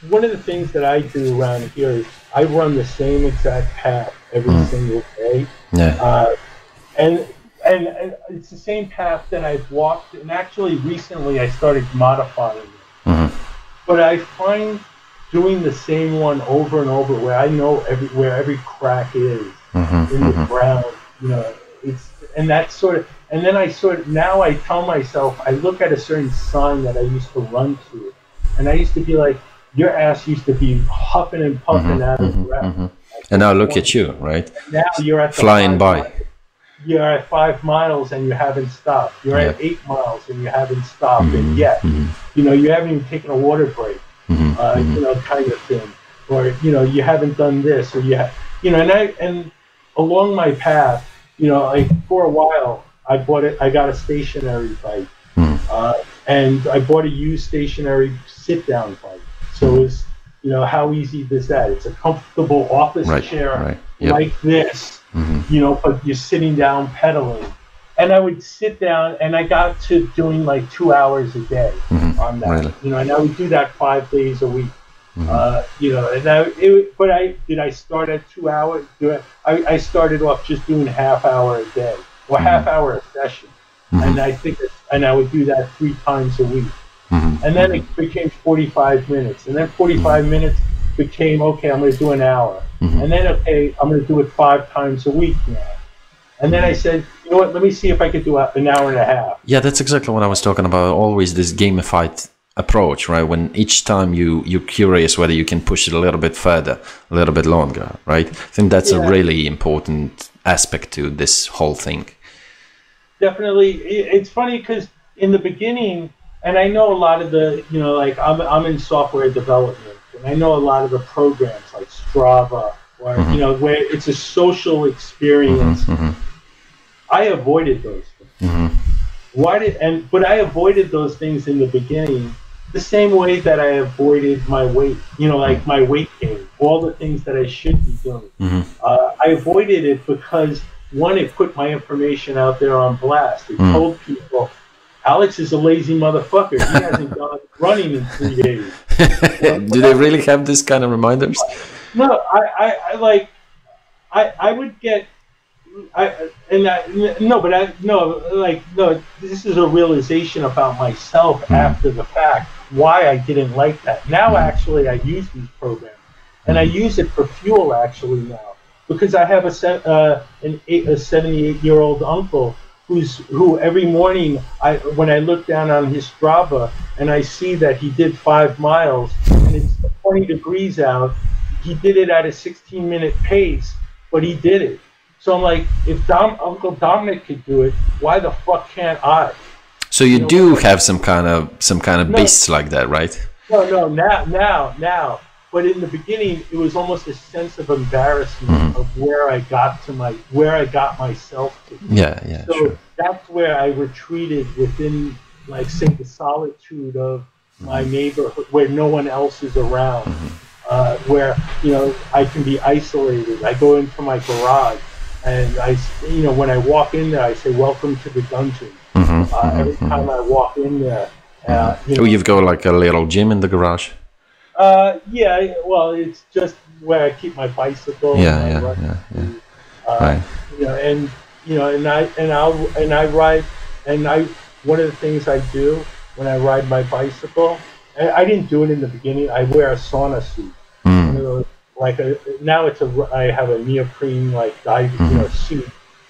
one of the things that I do around here is I run the same exact path every single day. And it's the same path that I've walked, and actually recently I started modifying it. But I find doing the same one over and over, where I know where every crack is in the ground, you know, and then now I tell myself, I look at a certain sign that I used to run to, and I used to be like, your ass used to be huffing and puffing out of breath. And now look at you, right? Now you're at flying by. You're at 5 miles and you haven't stopped. You're at 8 miles and you haven't stopped. And yet, you know, you haven't even taken a water break, you know, kind of thing. Or, you know, you haven't done this, or you know, and along my path, you know, like for a while, I got a stationary bike. And I bought a used stationary sit-down bike. So it's, you know, how easy is that? It's a comfortable office chair like this, you know, but you're sitting down pedaling. And I would sit down, and I got to doing like 2 hours a day on that. You know, and I would do that 5 days a week. You know, and did I start at 2 hours? I started off just doing half hour a day, or half hour a session. And I would do that 3 times a week. And then it became 45 minutes. And then 45 minutes became, okay, I'm going to do an hour. And then, okay, I'm going to do it 5 times a week now. And then I said, you know what, let me see if I could do an hour and a half. Yeah, that's exactly what I was talking about. Always this gamified approach, right? When each time you're curious whether you can push it a little bit further, a little bit longer, right? I think that's a really important aspect to this whole thing. Definitely. It's funny because in the beginning, and I know a lot of the, you know, like I'm in software development, and I know a lot of the programs like Strava, or, you know, where it's a social experience. I avoided those things. But I avoided those things in the beginning the same way that I avoided my weight, you know, like my weight gain, all the things that I should be doing. I avoided it because, one, it put my information out there on blast. It told people, Alex is a lazy motherfucker. He hasn't gone running in 3 days. Do they really have this kind of reminders? No, I would get, this is a realization about myself after the fact, why I didn't like that. Now, actually, I use these programs, and I use it for fuel, actually, now, because I have a 78-year-old uncle who every morning, when I look down on his Strava and I see that he did 5 miles and it's 20 degrees out, he did it at a 16-minute pace, but he did it. So I'm like, if Uncle Dominic could do it, why the fuck can't I? So you do have some kind of beasts like that, right? No, now. But in the beginning, it was almost a sense of embarrassment of where I got myself to. Yeah, so sure. That's where I retreated within, like, say, the solitude of my neighborhood, where no one else is around, where, you know, I can be isolated. I go into my garage, and when I walk in there, I say, "Welcome to the dungeon." Every time I walk in there, you've got like a little gym in the garage. Yeah, well, it's just where I keep my bicycle. Yeah. Right. I ride, one of the things I do when I ride my bicycle, and I didn't do it in the beginning. I wear a sauna suit. One of those, I have a neoprene suit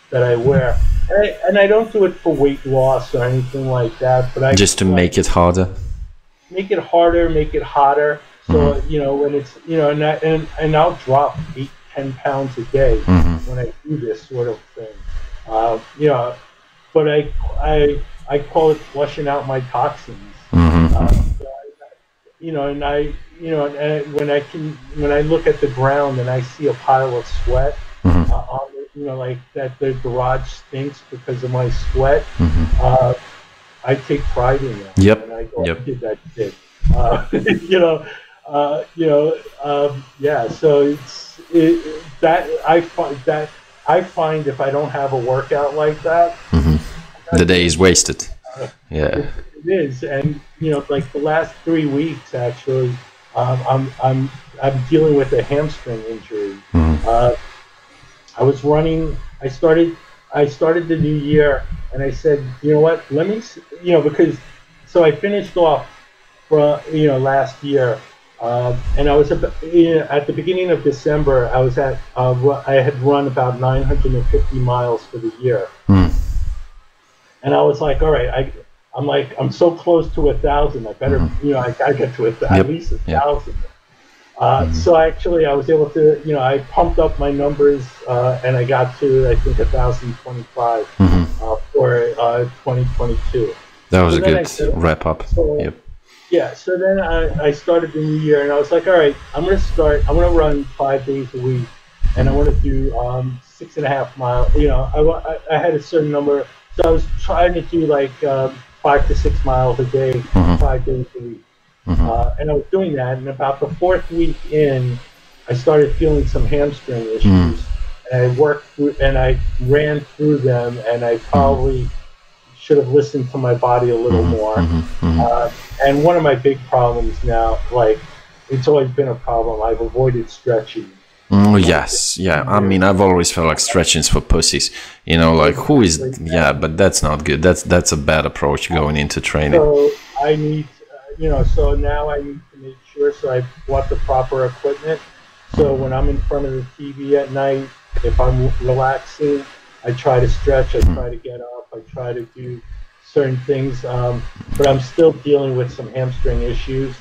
that I wear, and I don't do it for weight loss or anything like that. But just to make it harder. Make it harder, make it hotter. So when it's and I'll drop 8-10 pounds a day when I do this sort of thing. But I call it flushing out my toxins. When I look at the ground and I see a pile of sweat, that the garage stinks because of my sweat. I take pride in that. Yep. And I go, I did that shit. So I find if I don't have a workout like that, the day is wasted. It is, and like the last 3 weeks actually, I'm dealing with a hamstring injury. I was running. I started the new year, and I said, you know what? Let me, so I finished off for last year. And I was at the beginning of December. I was I had run about 950 miles for the year, and I was like, all right, I'm so close to 1,000. I better, I gotta get to at least 1,000. So actually, I was able to, I pumped up my numbers, and I got to, I think, 1,025 for 2022. That was a good wrap up. Yeah, so then I started the new year, and I was like, all right, I'm going to run 5 days a week, and I want to do 6.5 miles. I had a certain number, so I was trying to do like 5 to 6 miles a day, 5 days a week. And I was doing that, and about the 4th week in, I started feeling some hamstring issues, and I worked through, and I ran through them, and I probably should have listened to my body a little more. And one of my big problems now, like, it's always been a problem, I've avoided stretching. Yes, yeah. I mean, I've always felt like stretching's for pussies. Like, who is? Yeah, but that's not good. That's a bad approach going into training. So I need, so now I need to make sure. So I bought the proper equipment. So when I'm in front of the TV at night, if I'm relaxing, I try to stretch. I try to get up. I try to do certain things, but I'm still dealing with some hamstring issues.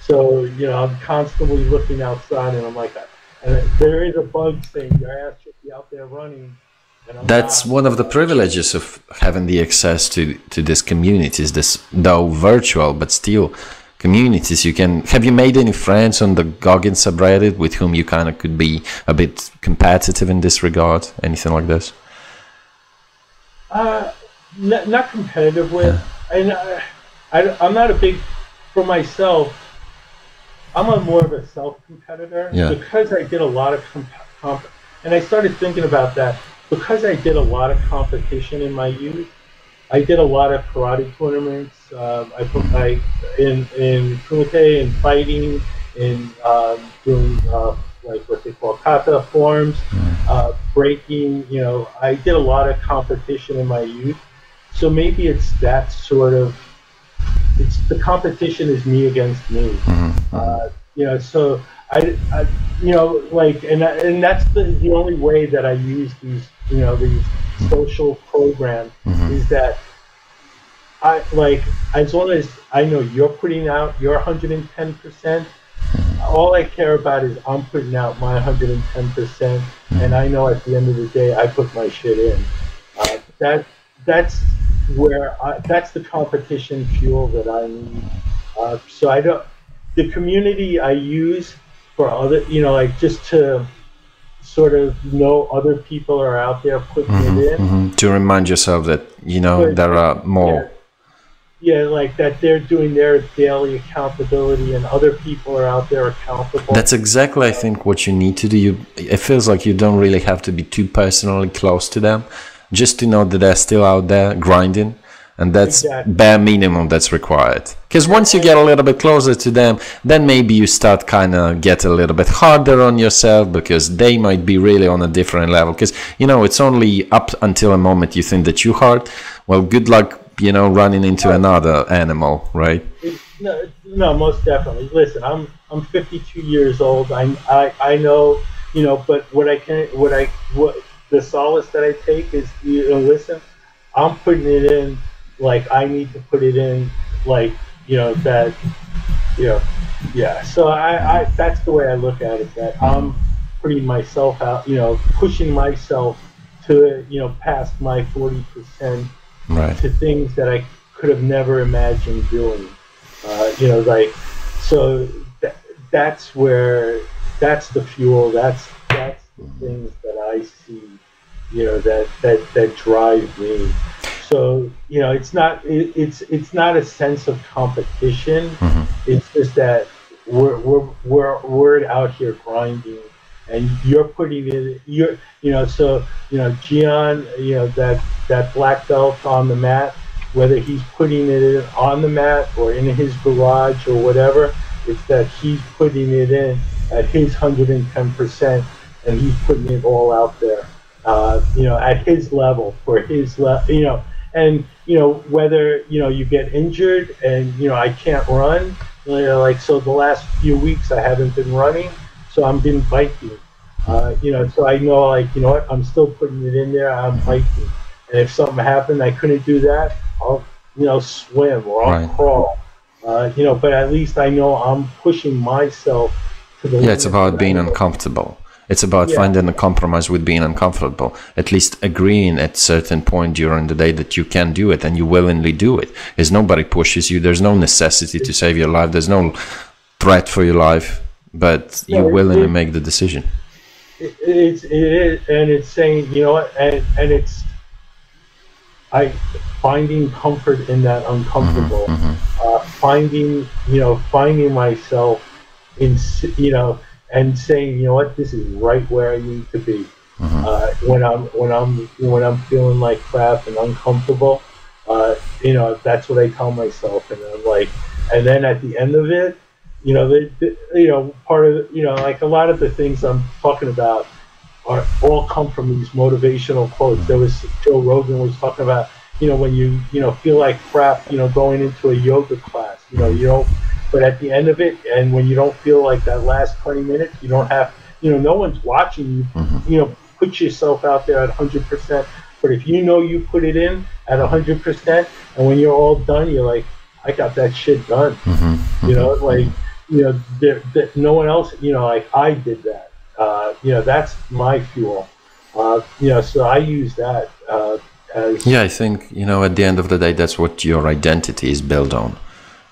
So, I'm constantly looking outside, and I'm like, and there is a bug saying your ass should be out there running. And that's one of the privileges of having the access to these communities, though virtual, but still communities. Have you made any friends on the Goggins subreddit with whom you kind of could be a bit competitive in this regard? Anything like this? Not competitive with, and I'm not a big, for myself, I'm more of a self-competitor because I did a lot of and I started thinking about that because I did a lot of competition in my youth. I did a lot of karate tournaments. I put in kumite and fighting, in doing like what they call kata forms, breaking. I did a lot of competition in my youth. So maybe it's that sort of. It's the competition is me against me. So I and that's the only way that I use these these social programs is that I as long as I know you're putting out your 110%, all I care about is I'm putting out my 110%, and I know at the end of the day I put my shit in. That's that's the competition fuel that I need. So I don't. The community I use for other, like just to sort of know other people are out there putting it in. To remind yourself that there are more. Yeah, like that they're doing their daily accountability and other people are out there accountable. That's exactly, I think, what you need to do. It feels like you don't really have to be too personally close to them, just to know that they're still out there grinding. And that's bare minimum that's required. Because once you get a little bit closer to them, then maybe you start kind of get a little bit harder on yourself, because they might be really on a different level. Because, it's only up until a moment you think that you're hard. Well, good luck, running into another animal, right? No, most definitely. Listen, I'm 52 years old. I know, but what the solace that I take is, listen, I'm putting it in like I need to put it in, like, that, yeah. So I that's the way I look at it, that I'm putting myself out, pushing myself to, past my 40%, right, to things that I could have never imagined doing. Like, so that's the fuel, that's the things that I see, that drive me. So, it's not a sense of competition. It's just that we're out here grinding, and you're putting it, Gian, that black belt on the mat, whether he's putting it in on the mat or in his garage or whatever, it's that he's putting it in at his 110%, and he's putting it all out there, at his level, for his level, and, whether, you get injured and, I can't run, like, so the last few weeks I haven't been running, so I've been biking, so I know, like, what, I'm still putting it in there, I'm biking. And if something happened, I couldn't do that, I'll, swim or I'll crawl, but at least I know I'm pushing myself to the limit. It's about being uncomfortable. It's about finding a compromise with being uncomfortable, at least agreeing at a certain point during the day that you can do it and you willingly do it. Because nobody pushes you. There's no necessity to save your life. There's no threat for your life, but you willingly make the decision. It is, and it's saying, and it's finding comfort in that uncomfortable, finding myself in, and saying, what, this is right where I need to be. When I'm feeling like crap and uncomfortable, that's what I tell myself, and I'm like, and then at the end of it, part of, like a lot of the things I'm talking about are all come from these motivational quotes. There was Joe Rogan was talking about, when you feel like crap, going into a yoga class, but at the end of it, and when you don't feel like that last 20 minutes, you don't have, no one's watching you, put yourself out there at 100%. But if you put it in at 100%, and when you're all done, you're like, I got that shit done. Like, no one else, like I did that. That's my fuel. So I use that as... Yeah, I think, at the end of the day, that's what your identity is built on.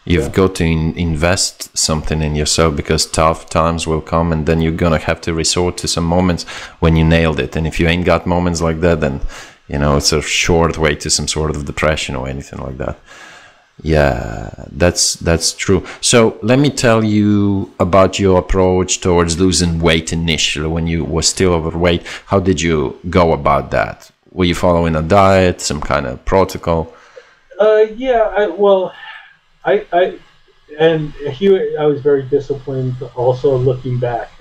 You've got to invest something in yourself, because tough times will come, and then you're going to have to resort to some moments when you nailed it. And if you ain't got moments like that, then, it's a short way to some sort of depression or anything like that. Yeah, that's true. So let me tell you about your approach towards losing weight initially when you were still overweight. How did you go about that? Were you following a diet, some kind of protocol? And here I was very disciplined also, looking back.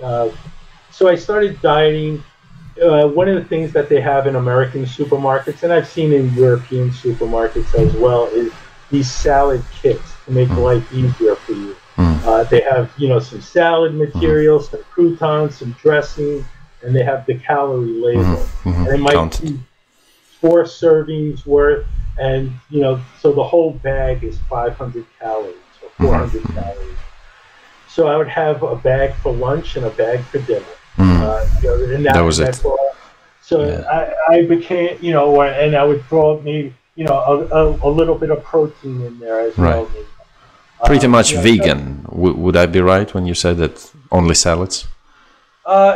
So I started dieting. One of the things that they have in American supermarkets, and I've seen in European supermarkets as well, is these salad kits to make life easier for you. They have, some salad material, some croutons, some dressing, and they have the calorie label. And it might be 4 servings worth, and so the whole bag is 500 calories or 400 calories. So I would have a bag for lunch and a bag for dinner. And That was that's it. all. So I became, and I would throw maybe, a little bit of protein in there as well. Maybe. Pretty much vegan. Would I be right when you said that only salads?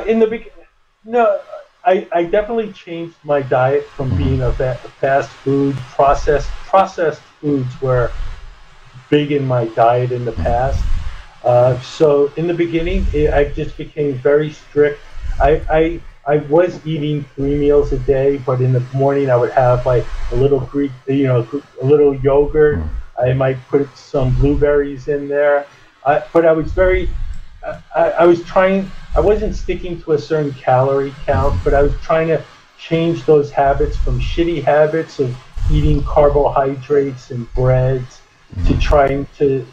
In the beginning, no. I definitely changed my diet from being a fast food, processed foods were big in my diet in the past. So in the beginning, I just became very strict. I was eating 3 meals a day, but in the morning I would have like a little Greek, a little yogurt. I might put some blueberries in there. But I was I wasn't sticking to a certain calorie count, but I was trying to change those habits from shitty habits of eating carbohydrates and breads to trying to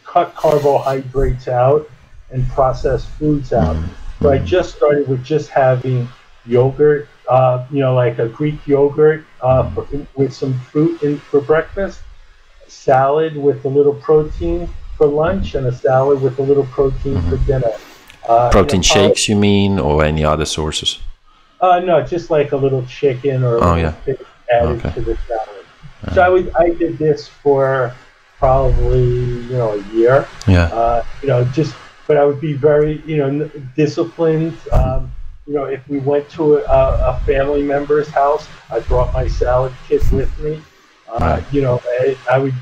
cut carbohydrates out and processed foods out. So I just started with just having yogurt, like a Greek yogurt with some fruit for breakfast, salad with a little protein for lunch, and a salad with a little protein for dinner. Protein shakes, you mean, or any other sources? No, just like a little chicken or a fish added to the salad. So I did this for probably a year. But I would be very disciplined. If we went to a family member's house, I brought my salad kit with me. I would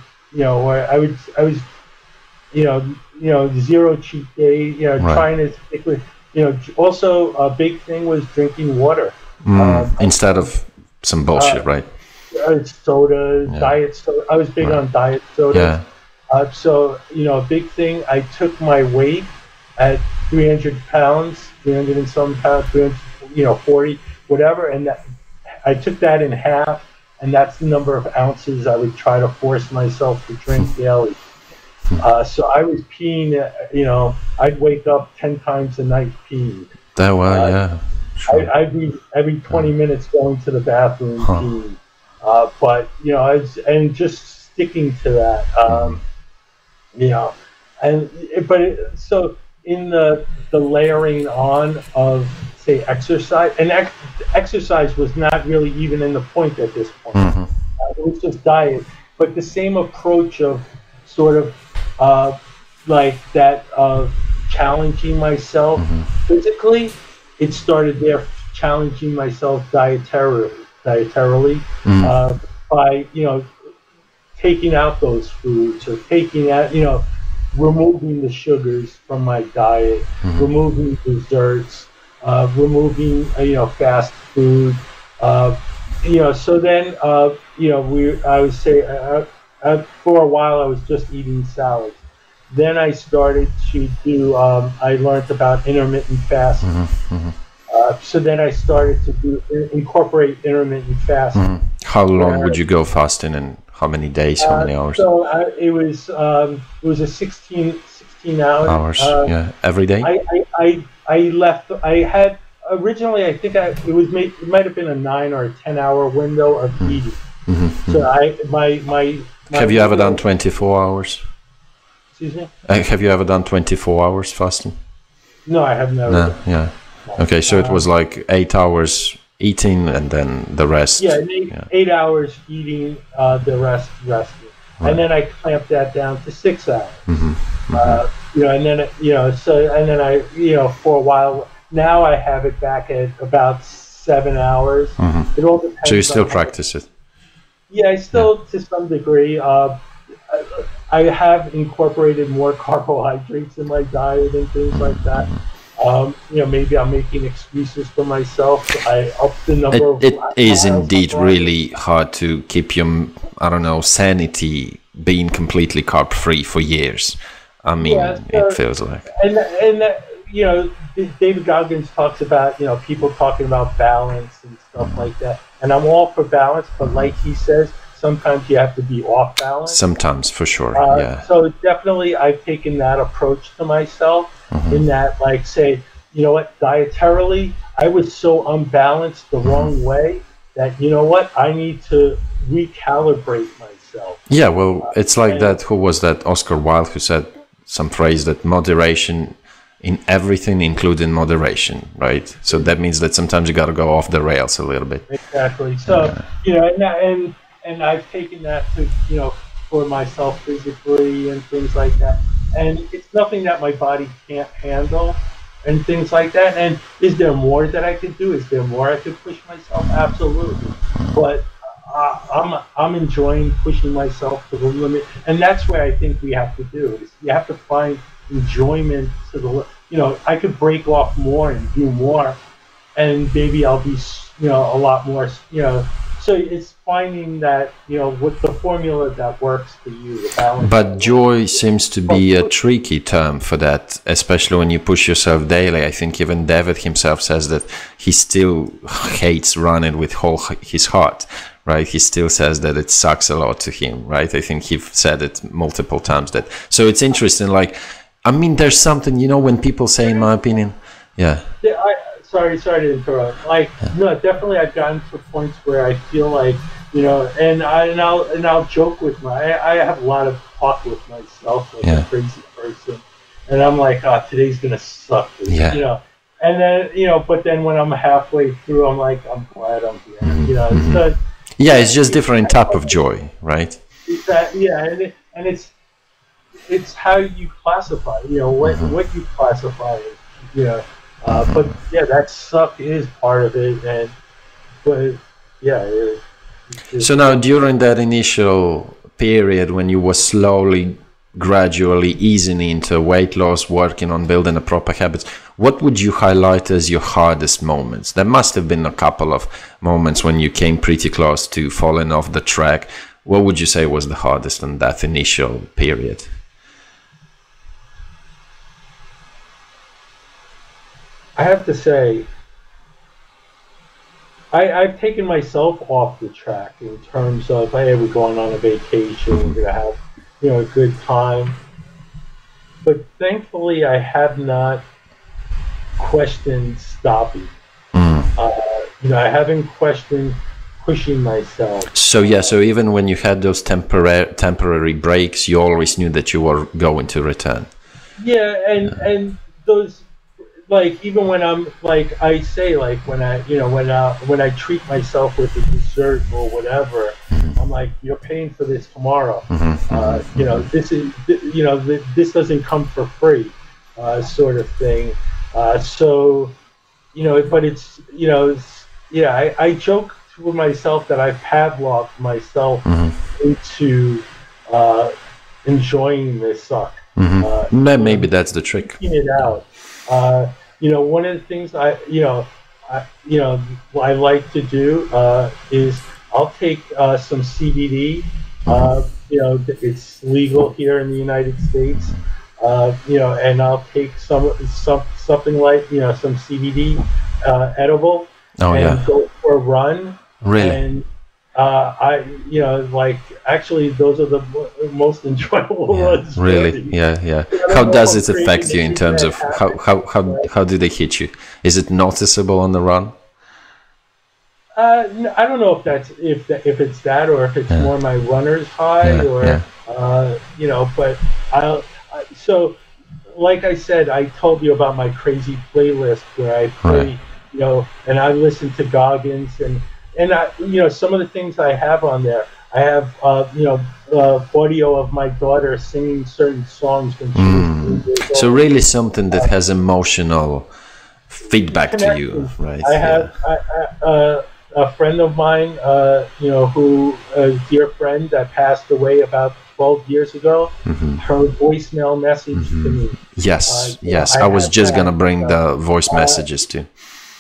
zero cheat day. Trying to stick with. Also a big thing was drinking water instead of some bullshit, right? Sodas, diet soda. I was big on diet sodas. So a big thing. I took my weight at 300 pounds, 300 and some pounds, 40, whatever, and I took that in half, and that's the number of ounces I would try to force myself to drink daily. So I was peeing, I'd wake up 10 times a night peeing. That way, sure. I'd be every 20 minutes going to the bathroom peeing. And just sticking to that, so in the layering on of, say, exercise, and exercise was not really even in the point at this point. It was just diet, but the same approach of sort of like that of challenging myself physically, it started there, challenging myself dietarily by taking out those foods, or taking out removing the sugars from my diet, removing desserts, removing fast food. So then I would say for a while I was just eating salads. Then I started to do. I learned about intermittent fasting. So then I started to incorporate intermittent fasting. How long would you go fasting, and how many days, how many hours? So it was a 16 hours. Every day. I left. I had originally. I think it might have been a 9 or a 10 hour window of eating. So my. Have you ever done 24 hours? Excuse me. Have you ever done 24 hours fasting? No, I have never. No. Yeah. Okay, so it was like 8 hours eating, and then the rest. 8 hours eating, the rest resting, and then I clamped that down to 6 hours. And then I for a while now I have it back at about 7 hours. It all depends. So you still practice it? Yeah, I still to some degree. I have incorporated more carbohydrates in my diet and things like that. Maybe I'm making excuses for myself. I up the number of. It is indeed really hard to keep your, sanity being completely carb free for years. I mean, it feels like. And David Goggins talks about people talking about balance and stuff like that. And I'm all for balance, but like he says, sometimes you have to be off balance. Sometimes, for sure. So definitely, I've taken that approach to myself. In that, like, say, dietarily, I was so unbalanced the wrong way that, I need to recalibrate myself. Yeah, well, it's like that. Who was that? Oscar Wilde, who said some phrase that moderation in everything, including moderation, right? So that means that sometimes you got to go off the rails a little bit. Exactly. So, you know, and I've taken that to, you know, for myself physically and things like that. And it's nothing that my body can't handle and things like that. And is there more that I could do? Is there more I could push myself? Absolutely. But I'm enjoying pushing myself to the limit. And that's where I think we have to do is you have to find enjoyment to the, you know, I could break off more and do more, and maybe I'll be, you know, a lot more, you know. So it's finding that, you know, with the formula that works for you, the balance. But joy seems to be a tricky term for that, especially when you push yourself daily. I think even David himself says that he still hates running with whole his heart, right? He still says that it sucks a lot to him, right? I think he said it multiple times. That so it's interesting. Like, I mean, there's something, you know, when people say, in my opinion, yeah. Sorry to interrupt. Like, no, definitely, I've gotten to points where I feel like, you know, and I'll joke with I have a lot of talk with myself like a crazy person, and I'm like, oh, today's gonna suck, you know, and then, you know, but then when I'm halfway through, I'm like, I'm glad I'm here, you know. So, it's just different type of joy, right? And it's how you classify, you know, what you classify as, you know. But yeah, that suck is part of it, and but yeah. So now, during that initial period when you were slowly, gradually easing into weight loss, working on building a proper habits, what would you highlight as your hardest moments? There must have been a couple of moments when you came pretty close to falling off the track. What would you say was the hardest in that initial period? I have to say, I've taken myself off the track in terms of, hey, we're going on a vacation, we're going to have, you know, a good time. But thankfully, I have not questioned stopping. You know, I haven't questioned pushing myself. So yeah, so even when you had those temporary breaks, you always knew that you were going to return. Yeah, and those. Like, even when I'm, like, I say, like, when I treat myself with a dessert or whatever, I'm like, you're paying for this tomorrow. You know, this is, you know, this doesn't come for free, sort of thing. So, you know, but it's, you know, I joke with myself that I've padlocked myself into enjoying this suck. Maybe that's the trick. It out. You know, one of the things I like to do is I'll take some CBD. You know, it's legal here in the United States. You know, and I'll take something like, you know, some CBD edible and go for a run. Really? And you know, like, actually, those are the most enjoyable ones. Really? Yeah. How does it affect you in terms of how do they hit you? Is it noticeable on the run? I don't know if it's that, or if it's more my runner's high, or you know. But so, like I said, I told you about my crazy playlist where I play, you know, and I listen to Goggins and you know, some of the things I have on there, I have, you know, audio of my daughter singing certain songs when she was 3 years old. So really something that has emotional feedback to you, right? I have a friend of mine, you know, who a dear friend that passed away about 12 years ago. Her voicemail message to me. Yes, I was just gonna bring the voice messages too.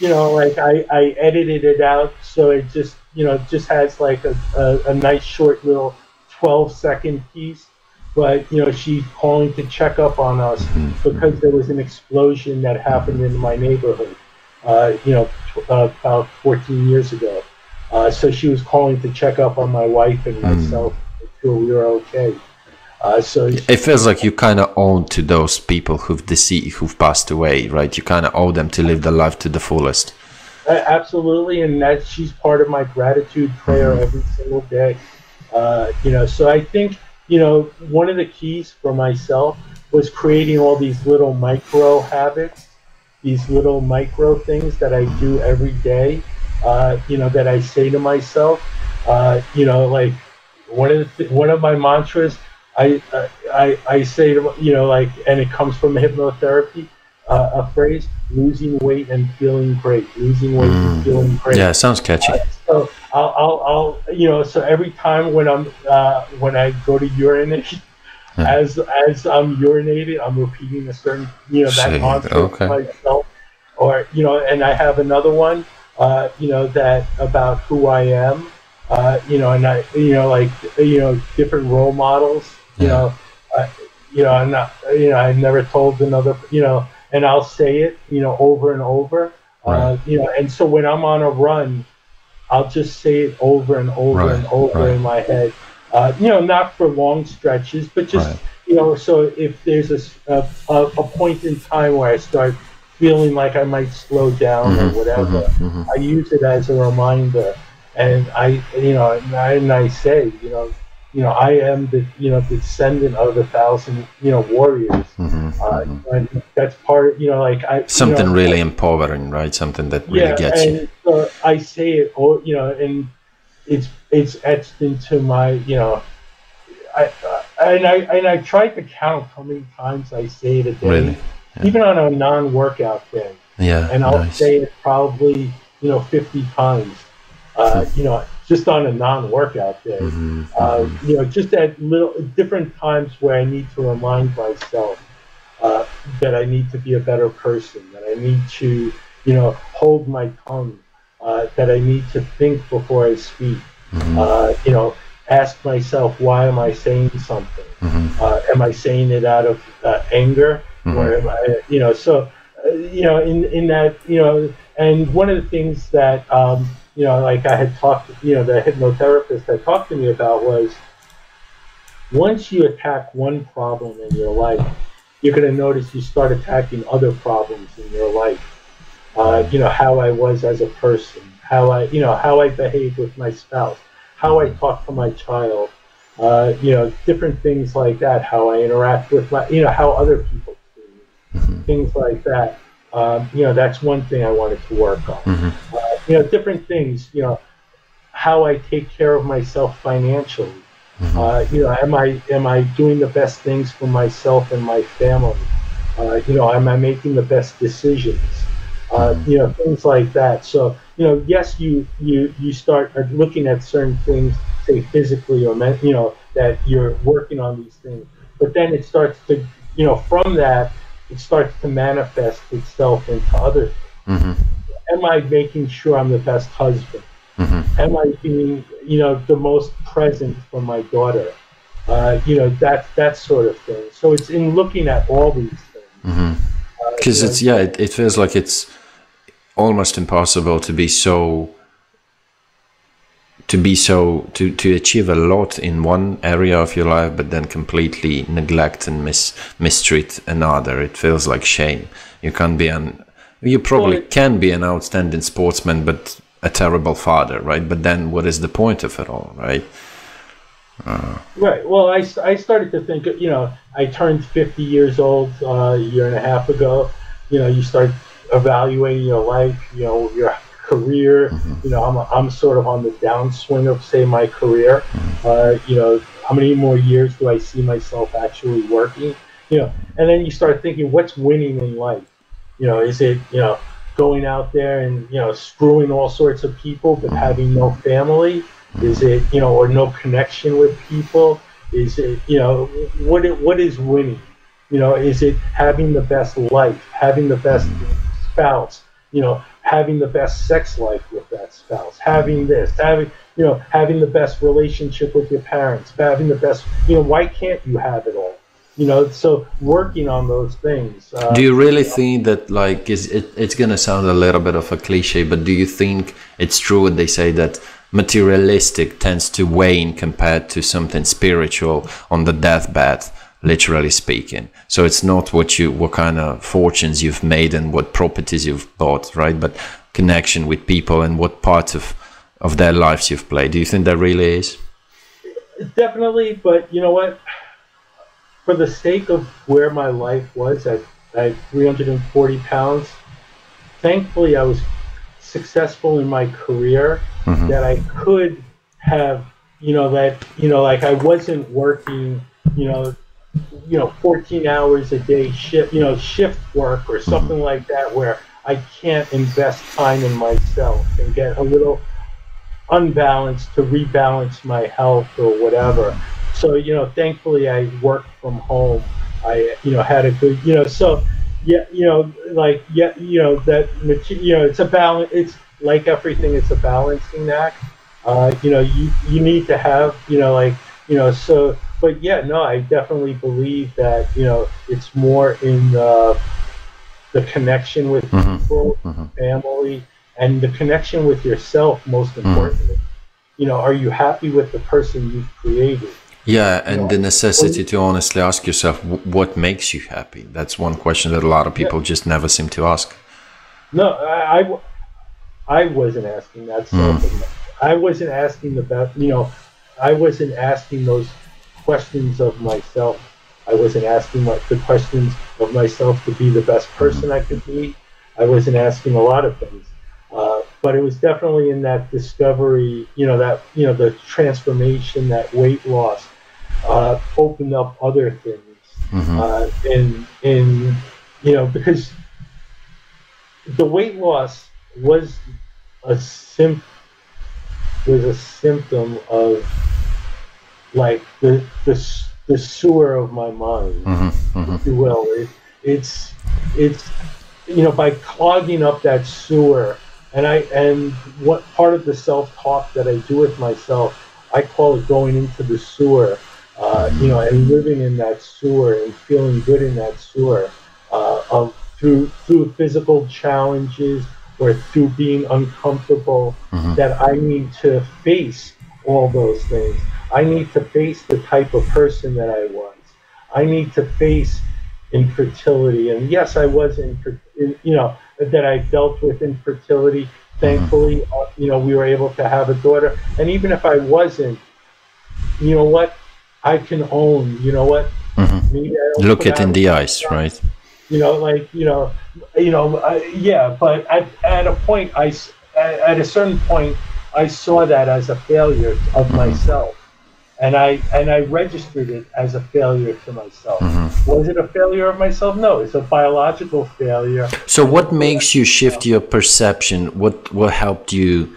You know, like I edited it out so it just, you know, just has like a nice short little 12-second piece. But, you know, she's calling to check up on us because there was an explosion that happened in my neighborhood, you know, about 14 years ago. So she was calling to check up on my wife and myself, make sure we were okay. So it feels like you kind of owe to those people who've passed away, right? You kind of owe them to live their life to the fullest. Absolutely, and that she's part of my gratitude prayer every single day. You know, so I think, you know, one of the keys for myself was creating all these little micro habits, these little micro things that I do every day, that I say to myself, like one of my mantras, I say to, and it comes from hypnotherapy, a phrase: losing weight and feeling great. Losing weight and feeling great. Yeah, sounds catchy. So so every time when I go to urinate, as I'm urinating, I'm repeating a certain, that mantra to myself, or and I have another one, that about who I am, and I, different role models, I'm not, I've never told another, and I'll say it, over and over, and so when I'm on a run, I'll just say it over and over and over in my head, not for long stretches, but just, so if there's a point in time where I start feeling like I might slow down or whatever, I use it as a reminder, and I say, I am the, descendant of 1,000, warriors. And that's part, something really empowering, right? Something that really gets you. So I say it, and it's etched into my, I tried to count how many times I say it a day, really? Even on a non-workout day. And I'll say it probably, 50 times. Just on a non-workout day, just at little different times where I need to remind myself that I need to be a better person, that I need to, hold my tongue, that I need to think before I speak, ask myself, why am I saying something? Am I saying it out of anger, or am I, in that, and one of the things that, like I had talked, the hypnotherapist had talked to me about was, once you attack one problem in your life, you're going to notice you start attacking other problems in your life. How I was as a person, how I behaved with my spouse, how I talk to my child, different things like that, how I interact with my, how other people see me, things like that. That's one thing I wanted to work on. Different things, how I take care of myself financially. Am I doing the best things for myself and my family? Am I making the best decisions? Things like that. So, yes, you start looking at certain things, say physically or that you're working on these things, but then it starts to, from that, it starts to manifest itself into other things. Am I making sure I'm the best husband? Am I being, the most present for my daughter? That sort of thing. So it's in looking at all these things. Because it feels like it's almost impossible to achieve a lot in one area of your life, but then completely neglect and mistreat another. It feels like shame. You can't be you probably can be an outstanding sportsman, but a terrible father, right? But then what is the point of it all, right? Right. Well, I started to think, I turned 50 years old a year and a half ago. You start evaluating your life, your career. I'm sort of on the downswing of, say, my career. How many more years do I see myself actually working? And then you start thinking, what's winning in life? Is it, going out there and, screwing all sorts of people, but having no family? Is it, or no connection with people? Is it, what is winning? Is it having the best life, having the best spouse, having the best sex life with that spouse, having this, having the best relationship with your parents, having the best, why can't you have it all? So working on those things. Do you really think that, like, it's going to sound a little bit of a cliche, but do you think it's true what they say that materialistic tends to wane compared to something spiritual on the deathbed, literally speaking? So it's not what kind of fortunes you've made and what properties you've bought, right? But connection with people and what parts of their lives you've played. Do you think that really is? Definitely, but you know what? for the sake of where my life was at 340 pounds, thankfully I was successful in my career, that I could have, like I wasn't working, 14 hours a day shift work or something like that, where I can't invest time in myself and get a little unbalanced to rebalance my health or whatever. So, thankfully I worked from home. I, had a good, so yeah, it's a balance. It's like everything, it's a balancing act. You need to have, so, but yeah, no, I definitely believe that, it's more in the connection with people, family, and the connection with yourself, most importantly. Are you happy with the person you've created? Yeah, and the necessity to honestly ask yourself, what makes you happy? That's one question that a lot of people just never seem to ask. No, I wasn't asking that self. I wasn't asking I wasn't asking those questions of myself. I wasn't asking the questions of myself to be the best person I could be. I wasn't asking a lot of things. But it was definitely in that discovery, the transformation, that weight loss, opened up other things. Because the weight loss was a symptom of like the sewer of my mind, if you will. It's by clogging up that sewer. And what part of the self-talk that I do with myself, I call it going into the sewer, and living in that sewer and feeling good in that sewer, through physical challenges or through being uncomfortable, that I need to face all those things. I need to face the type of person that I was. I need to face infertility. And yes, I was that I dealt with infertility. Thankfully, we were able to have a daughter. And even if I wasn't, you know what, I can own, maybe I don't look it in the eyes, right? But at a certain point, I saw that as a failure of myself. And I registered it as a failure to myself. Was it a failure of myself? No, it's a biological failure. So what makes you shift your perception? What helped you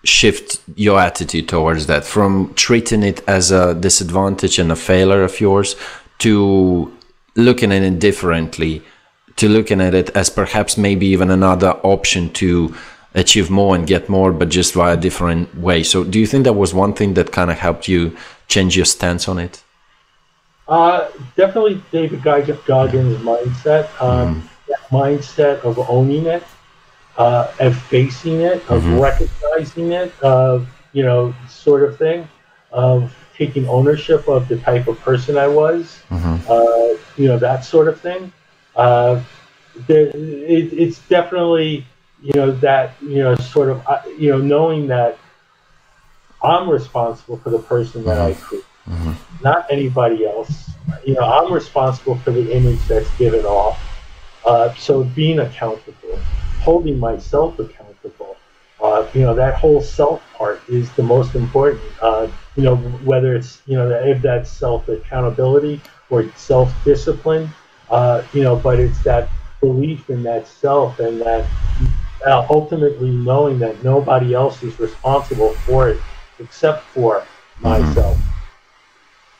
shift your attitude towards that, from treating it as a disadvantage and a failure of yours to looking at it differently, to looking at it as perhaps maybe even another option to achieve more and get more, but just via a different way? So do you think that was one thing that kind of helped you change your stance on it? Definitely David Goggins' mindset, that mindset of owning it, of facing it, of recognizing it, sort of thing, of taking ownership of the type of person I was, that sort of thing. It's definitely, sort of, knowing that I'm responsible for the person that I create, not anybody else. I'm responsible for the image that's given off. So being accountable, holding myself accountable, that whole self part is the most important. Whether it's, if that's self-accountability or self-discipline, but it's that belief in that self, and that ultimately knowing that nobody else is responsible for it except for myself.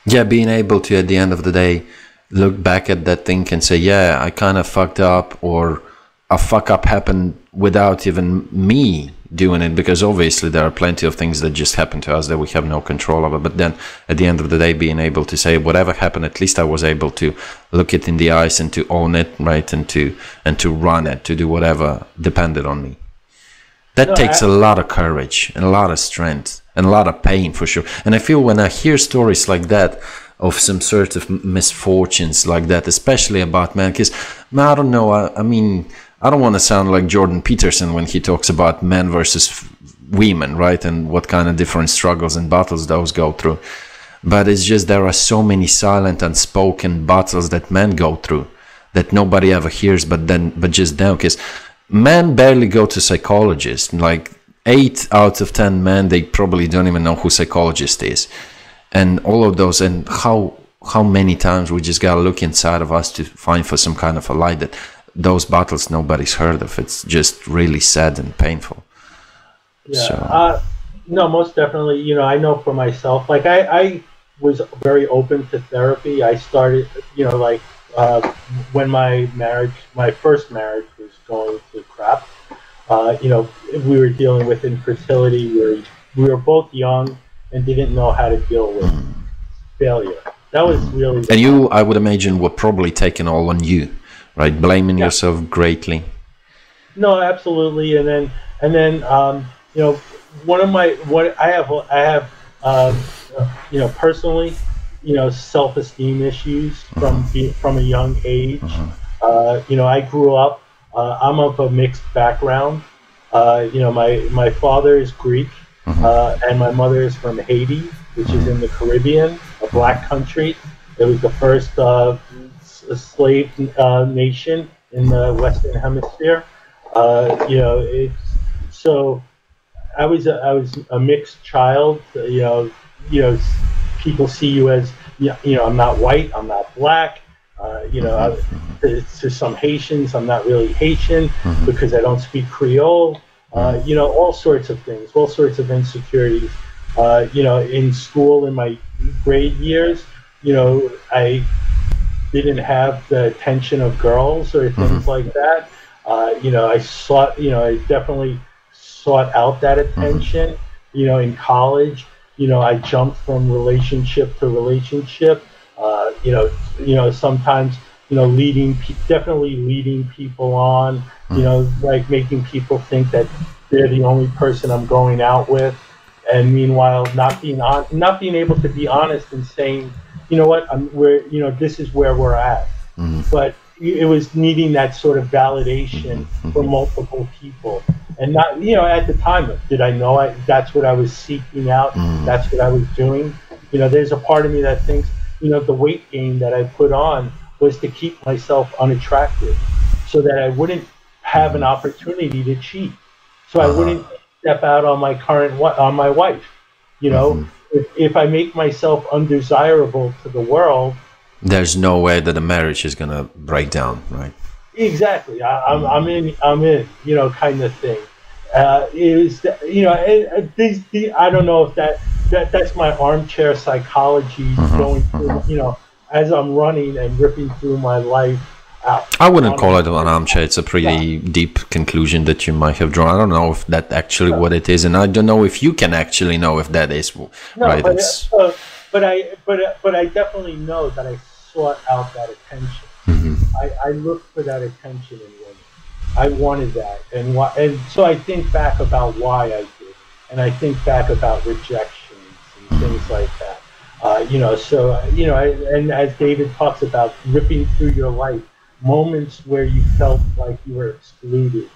Yeah, being able to, at the end of the day, look back at that thing and say, yeah, I kind of fucked up, or a fuck up happened without even me doing it, because obviously there are plenty of things that just happen to us that we have no control over. But then at the end of the day, being able to say, whatever happened, at least I was able to look it in the eyes and to own it, right, and to run it, to do whatever depended on me. That takes a lot of courage and a lot of strength and a lot of pain, for sure. And I feel when I hear stories like that, of some sort of misfortunes like that, especially about men, because I don't know, I mean, I don't want to sound like Jordan Peterson when he talks about men versus women, right, and what kind of different struggles and battles those go through. But it's just there are so many silent, unspoken battles that men go through that nobody ever hears, but just them, because men barely go to psychologists. Like 8 out of 10 men, they probably don't even know who psychologist is, and all of those, and how many times we just gotta look inside of us to find for some kind of a light that those battles nobody's heard of. It's just really sad and painful. Yeah. So. No, most definitely. You know, I know for myself, like I was very open to therapy. I started, you know, like when my first marriage was going to crap, you know, we were dealing with infertility. We were both young and didn't know how to deal with failure. That was really. And you, I would imagine, were probably taken all on you, right? Blaming yourself greatly. No, absolutely. And then, you know, I have, you know, personally, you know, self-esteem issues from a young age. You know, I grew up. I'm of a mixed background. You know, my father is Greek, and my mother is from Haiti, which is in the Caribbean, a black country. It was the first slave nation in the Western Hemisphere. You know, so I was a mixed child. You know, people see you as, you know, I'm not white, I'm not black. You know, to some Haitians, I'm not really Haitian because I don't speak Creole. You know, all sorts of things, all sorts of insecurities. You know, in school, in my grade years, you know, I didn't have the attention of girls or things like that. You know, I definitely sought out that attention. You know, in college, you know, I jumped from relationship to relationship. You know, sometimes, you know, definitely leading people on. You know, like making people think that they're the only person I'm going out with, and meanwhile not being able to be honest and saying, you know what, you know, this is where we're at. But it was needing that sort of validation from multiple people, and not, you know, at the time, did I know that's what I was seeking out? That's what I was doing. You know, there's a part of me that thinks, you know, the weight gain that I put on was to keep myself unattractive, so that I wouldn't have an opportunity to cheat, so I wouldn't step out on my wife. You know, if I make myself undesirable to the world, there's no way that a marriage is gonna break down, right? Exactly. I'm in, you know, kind of thing. You know, I don't know if that's my armchair psychology going through, you know, as I'm running and ripping through my life out. I wouldn't call it an armchair. It's a pretty deep conclusion that you might have drawn. I don't know if that's actually what it is, and I don't know if you can actually know if that is right. But I definitely know that I sought out that attention. I looked for that attention in women. I wanted that, and so I think back about why I did, and I think back about rejections and things like that. You know, so, you know, and as David talks about ripping through your life, moments where you felt like you were excluded,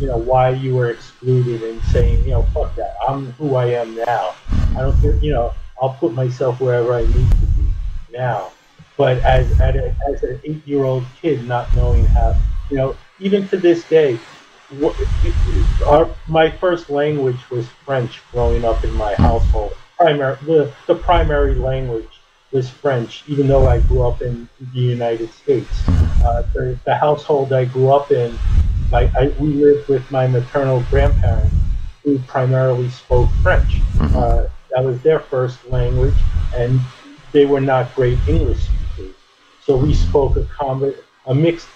you know, why you were excluded, and saying, you know, fuck that, I'm who I am now. I don't care, you know, I'll put myself wherever I need to be now. But as an 8-year-old kid, not knowing how, you know, even to this day, my first language was French growing up in my household. The primary language was French, even though I grew up in the United States. The household I grew up in, we lived with my maternal grandparents, who primarily spoke French. That was their first language, and they were not great English speakers. So we spoke a mixed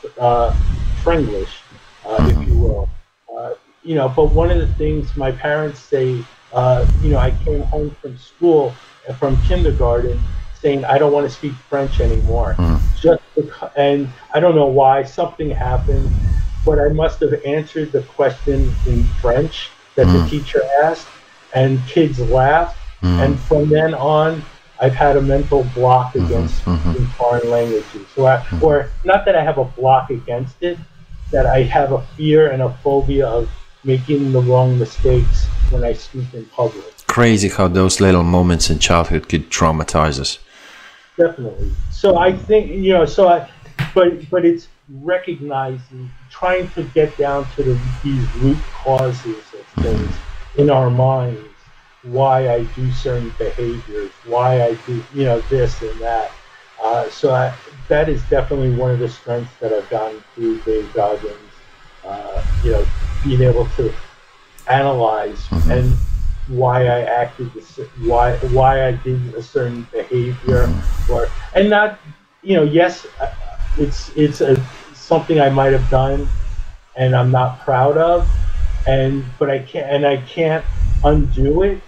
Frenglish, if you will. You know, but one of the things my parents say, you know, I came home from school, from kindergarten, saying I don't want to speak French anymore. And I don't know why, something happened, but I must have answered the question in French that the teacher asked, and kids laughed. And from then on, I've had a mental block against speaking foreign languages. Or not that I have a block against it, that I have a fear and a phobia of making the wrong mistakes when I speak in public. crazy how those little moments in childhood could traumatize us. Definitely. So I think, but it's recognizing, trying to get down to these root causes of things in our minds, why I do certain behaviors, why I do, this and that. That is definitely one of the strengths that I've gotten through David Goggins. Being able to analyze and why I acted, why I did a certain behavior, and not, yes, it's something I might have done, and I'm not proud of, but I can't undo it.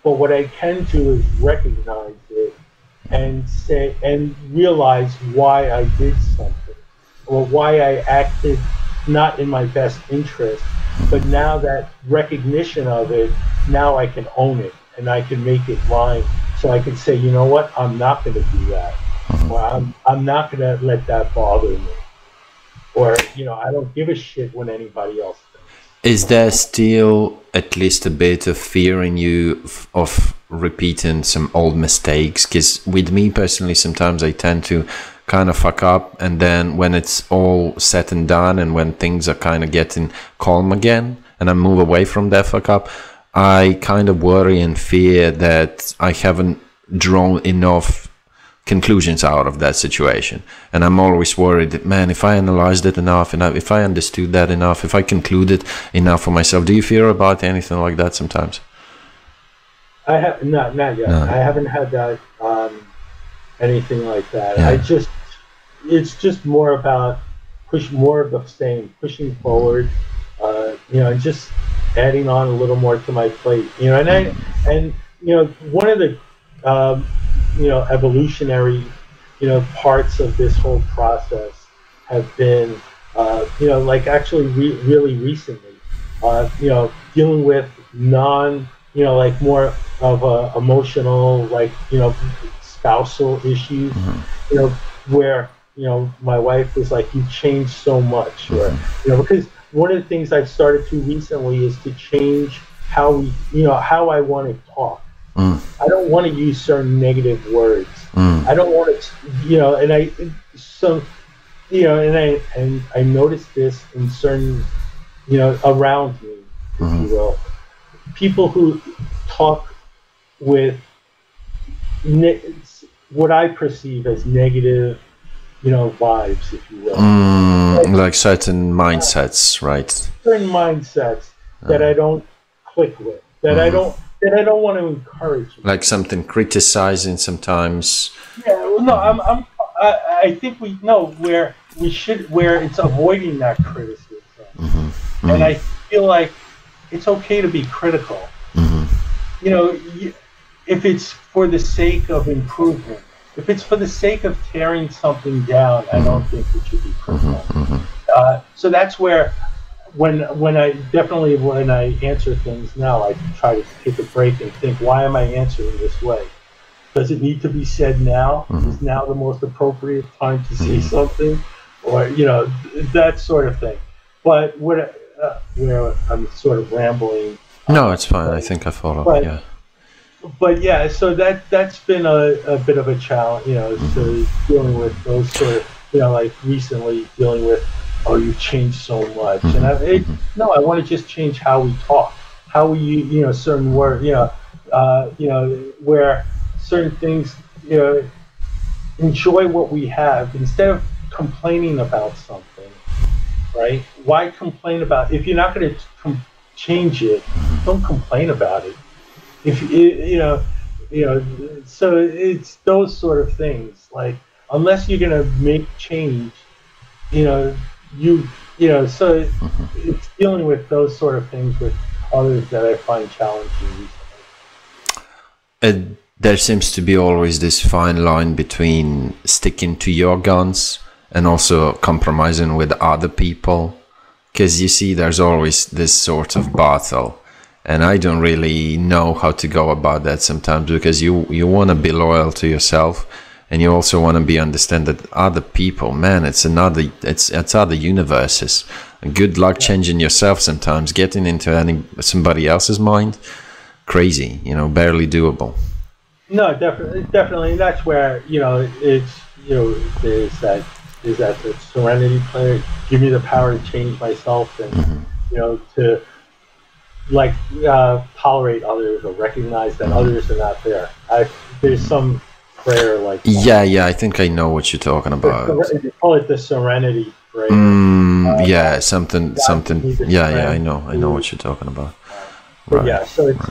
But what I can do is recognize it and say and realize why I did something, or why I acted not in my best interest. But now that recognition of it, now I can own it and I can make it mine. So I can say, you know what, I'm not going to do that, or I'm not going to let that bother me, or I don't give a shit when anybody else thinks. Is there still at least a bit of fear in you of repeating some old mistakes? Because with me personally, sometimes I tend to kind of fuck up, and then when it's all said and done, and when things are kind of getting calm again, and I move away from that fuck up, I kind of worry and fear that I haven't drawn enough conclusions out of that situation. And I'm always worried that, man, if I analyzed it enough, and if I understood that enough, if I concluded enough for myself. Do you fear about anything like that sometimes? I have not yet. No. I haven't had that anything like that. Yeah. It's just more about pushing forward, and just adding on a little more to my plate, and one of the evolutionary parts of this whole process have been actually really recently dealing with more of emotional, spousal issues, where my wife was like, "You've changed so much," or because one of the things I've started to recently is to change how I want to talk. I don't want to use certain negative words. I don't want to, and I noticed this in certain, around me, if you will, people who talk with what I perceive as negative, vibes, if you will. Like certain mindsets, right? Certain mindsets that I don't click with, that I don't want to encourage. Like something criticizing sometimes. Yeah, well, no, I think we know where it's avoiding that criticism, and I feel like it's okay to be critical. If it's for the sake of improvement, if it's for the sake of tearing something down, I don't think it should be critical. So that's where, when I answer things now, I try to take a break and think, why am I answering this way? Does it need to be said now? Is now the most appropriate time to say something? Or, that sort of thing. But where I'm sort of rambling. No, it's fine. I think I follow. But yeah, so that's been a bit of a challenge, so dealing with those sort of, recently dealing with, oh, you've changed so much. And I want to just change how we talk, how we use, certain words, where certain things, enjoy what we have instead of complaining about something, right? Why complain about, if you're not going to change it, don't complain about it. If so it's those sort of things. Like, unless you're gonna make change, so it's dealing with those sort of things with others that I find challenging recently. There seems to be always this fine line between sticking to your guns and also compromising with other people, because you see, there's always this sort of battle. And I don't really know how to go about that sometimes, because you want to be loyal to yourself, and you also want to understand that other people, man, it's other universes. Good luck changing yourself sometimes, getting into somebody else's mind. crazy, you know, barely doable. No, definitely. And that's where, you know, it's, you know, there's that the serenity player. Give me the power to change myself, and you know, to like tolerate others or recognize that others are not there. There's some prayer like that. Yeah, I think I know what you're talking about. They call it the serenity prayer. Yeah, something. Yeah, I know what you're talking about. But Right. yeah, so it's,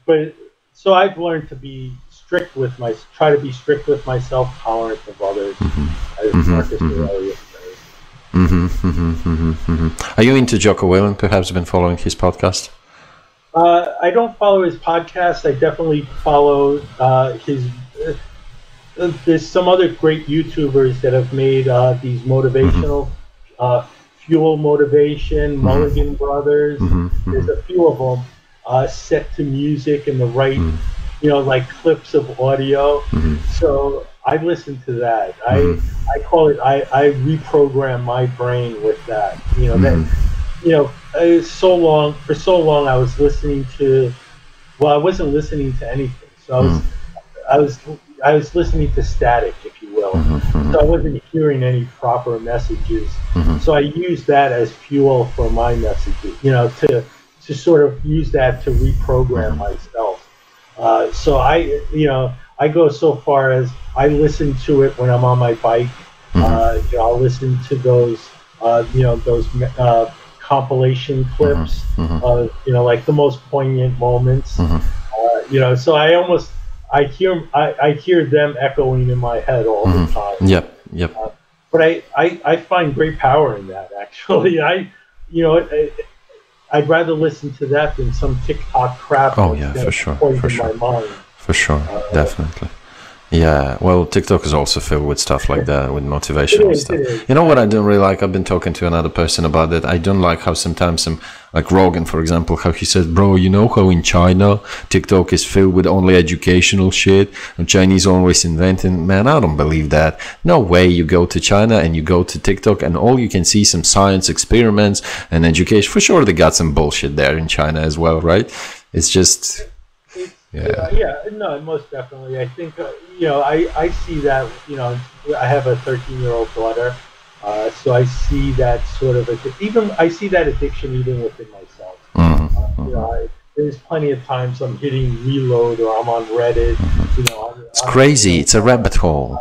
but so I've learned to be strict with try to be strict with myself, tolerant of others, as Marcus Aurelius says. Are you into Jocko Willink? Perhaps been following his podcast? I don't follow his podcast. I definitely follow his. There's some other great YouTubers that have made these motivational, Fuel Motivation, Mulligan Brothers. There's a few of them set to music and the right, you know, like clips of audio. So I listen to that. I call it. I reprogram my brain with that. You know that. You know, for so long I was listening to. Well, I wasn't listening to anything. So I was listening to static, if you will. So I wasn't hearing any proper messages. So I used that as fuel for my messages. You know, to sort of use that to reprogram myself. So I go so far as I listen to it when I'm on my bike. You know, I'll listen to those compilation clips of, you know, like the most poignant moments. You know, so I hear them echoing in my head all the time. Yep. But I find great power in that, actually. I'd rather listen to that than some TikTok crap. Oh yeah, for sure. My mind. For sure, definitely. Yeah, well, TikTok is also filled with stuff like that, with motivational stuff. You know what I don't really like? I've been talking to another person about that. I don't like how sometimes like Rogan, for example, how he says, bro, you know how in China, TikTok is filled with only educational shit, and Chinese always inventing. Man, I don't believe that. No way you go to China and you go to TikTok and all you can see some science experiments and education. For sure, they got some bullshit there in China as well, right? It's just... No, most definitely. I think, you know, I see that, you know, I have a 13-year-old daughter, so I see that sort of, I see that addiction even within myself. You know, there's plenty of times I'm hitting reload or I'm on Reddit, you know. It's crazy. It's a rabbit hole.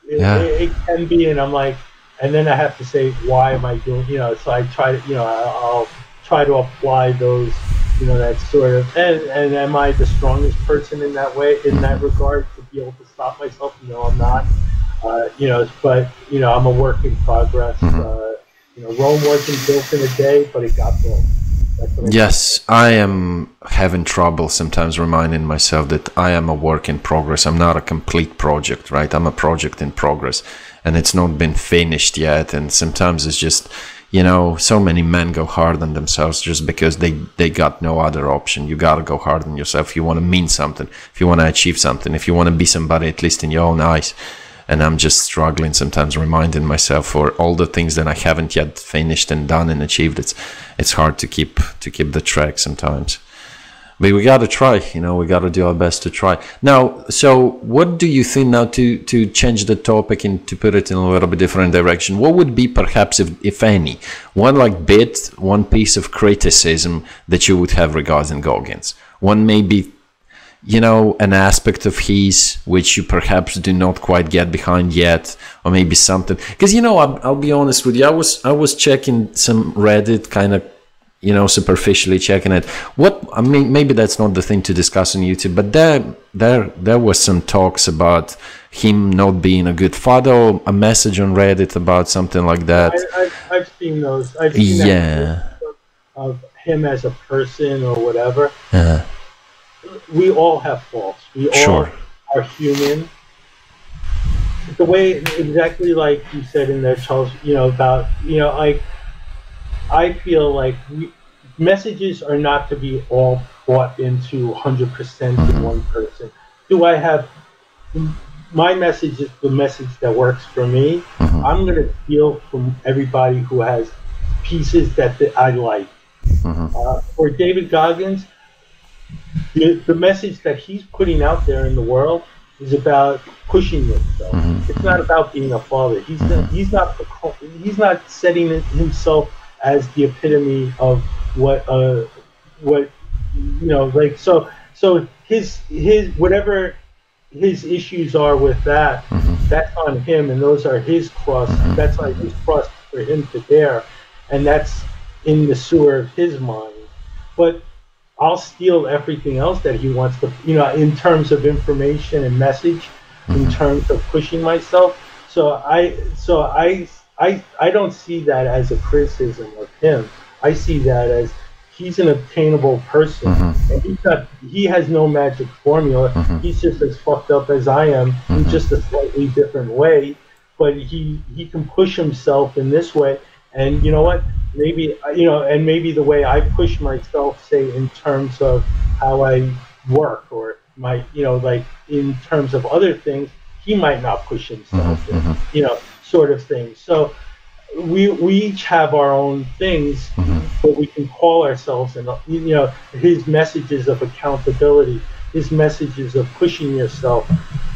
It can be, and I'm like, and then I have to say, why am I doing, you know, so I try to, you know, I'll try to apply those, you know, that sort of, and am I the strongest person in that way, in that regard, to be able to stop myself? No, I'm not. You know, but, you know, I'm a work in progress. You know, Rome wasn't built in a day, but it got built. Yes, I am having trouble sometimes reminding myself that I am a work in progress. I'm not a complete project, right? I'm a project in progress, and it's not been finished yet. And sometimes it's just, you know, so many men go hard on themselves just because they got no other option. You got to go hard on yourself if you want to mean something, if you want to achieve something, if you want to be somebody, at least in your own eyes. And I'm just struggling sometimes reminding myself for all the things that I haven't yet finished and done and achieved. It's hard to keep the track sometimes. But we got to try, you know, we got to do our best to try. Now, so what do you think now to change the topic and to put it in a little bit different direction? What would be perhaps, if any, one piece of criticism that you would have regarding Goggins? One maybe, you know, an aspect of his which you perhaps do not quite get behind yet, or maybe something. Because, you know, I'll be honest with you, I was checking some Reddit, kind of, you know, superficially checking it. I mean, maybe that's not the thing to discuss on YouTube, but there was some talks about him not being a good father, or a message on Reddit about something like that. I've seen those. I've seen that of him as a person or whatever. We all have faults. We all are human. The way, exactly like you said in there, Charles, you know, about, you know, like, I feel like messages are not to be all bought into 100% in one person. Do I have, my message is the message that works for me. I'm going to steal from everybody who has pieces that I like. For David Goggins, the message that he's putting out there in the world is about pushing yourself. It's not about being a father. He's not setting himself as the epitome of what like so his whatever his issues are with that, that's on him, and those are his cross. That's like his cross for him to bear, and that's in the sewer of his mind. But I'll steal everything else that he wants to, in terms of information and message, in terms of pushing myself. So I don't see that as a criticism of him. I see that as he's an obtainable person, and he has no magic formula. He's just as fucked up as I am in just a slightly different way, but he can push himself in this way. And you know what? Maybe and maybe the way I push myself, say in terms of how I work, or my like in terms of other things, he might not push himself, sort of thing. So we each have our own things, but we can call ourselves, and his messages of accountability, his messages of pushing yourself.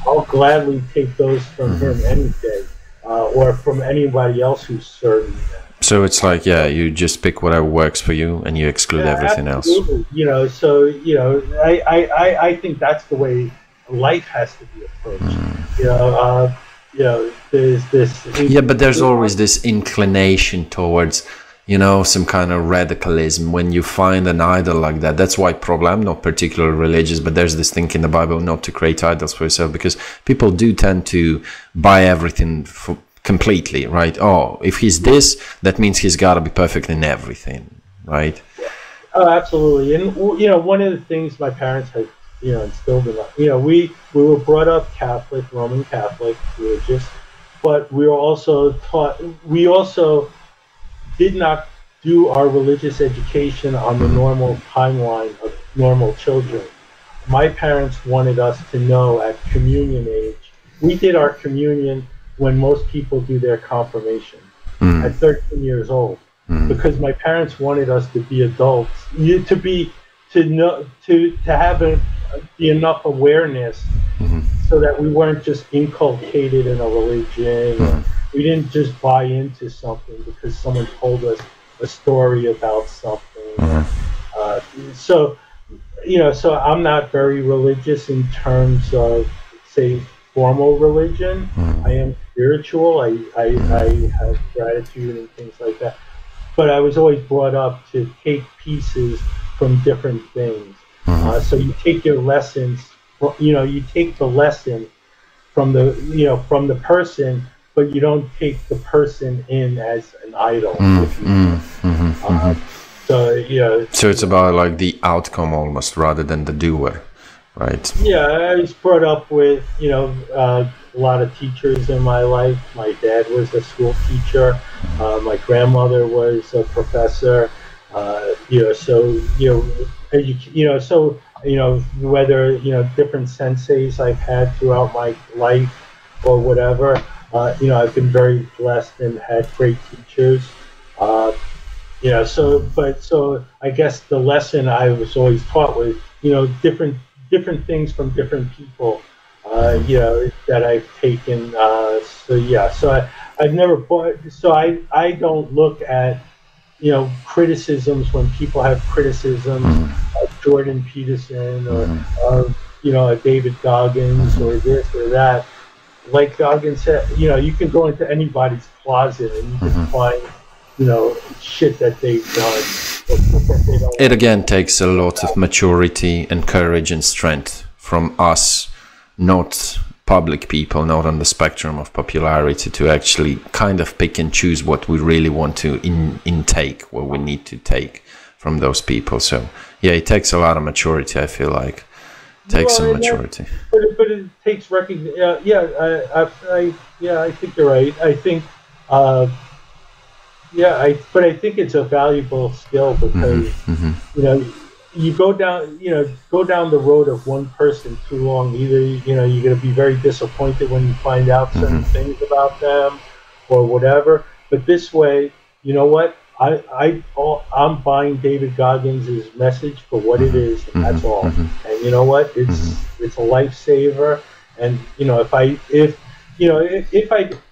I'll gladly take those from him any day, or from anybody else who's serving that. So it's like, you just pick whatever works for you, and you exclude everything absolutely. else. So I think that's the way life has to be approached. There's this. Yeah, but there's always this inclination towards, some kind of radicalism when you find an idol like that. That's why probably I'm not particularly religious, but there's this thing in the Bible not to create idols for yourself, because people do tend to buy everything completely, right? Oh, if he's this, that means he's got to be perfect in everything, right? Oh, absolutely. And one of the things my parents had instilled in us, we were brought up Catholic, Roman Catholic, religious, but we were also taught, we also did not do our religious education on the normal timeline of normal children. My parents wanted us to know at communion age. We did our communion when most people do their confirmation at 13 years old, because my parents wanted us to be adults, to have the enough awareness so that we weren't just inculcated in a religion. Or we didn't just buy into something because someone told us a story about something. So I'm not very religious in terms of, say, formal religion. I am spiritual. I have gratitude and things like that. But I was always brought up to take pieces from different things. So you take your lessons, you take the lesson from the person, but you don't take the person in as an idol. So it's about like the outcome almost rather than the doer. Right. Yeah, I was brought up with, a lot of teachers in my life. My dad was a school teacher. My grandmother was a professor. Whether, different senseis I've had throughout my life or whatever, I've been very blessed and had great teachers. So I guess the lesson I was always taught was, different things from different people, that I've taken. So I've never bought. So I don't look at, criticisms when people have criticisms of Jordan Peterson or of, a David Goggins or this or that. Like Goggins said, you can go into anybody's closet and you can find, shit that they've done. It again takes a lot of maturity and courage and strength from us, not public people, not on the spectrum of popularity, to actually kind of pick and choose what we really want to intake, what we need to take from those people. So yeah, it takes a lot of maturity. I feel like it takes some maturity. But it takes recognition. I think you're right. I think. But I think it's a valuable skill because you go down the road of one person too long. Either you're going to be very disappointed when you find out certain things about them, or whatever. But this way, you know what? I'm buying David Goggins' message for what it is, and that's all. And you know what? It's a lifesaver. And you know,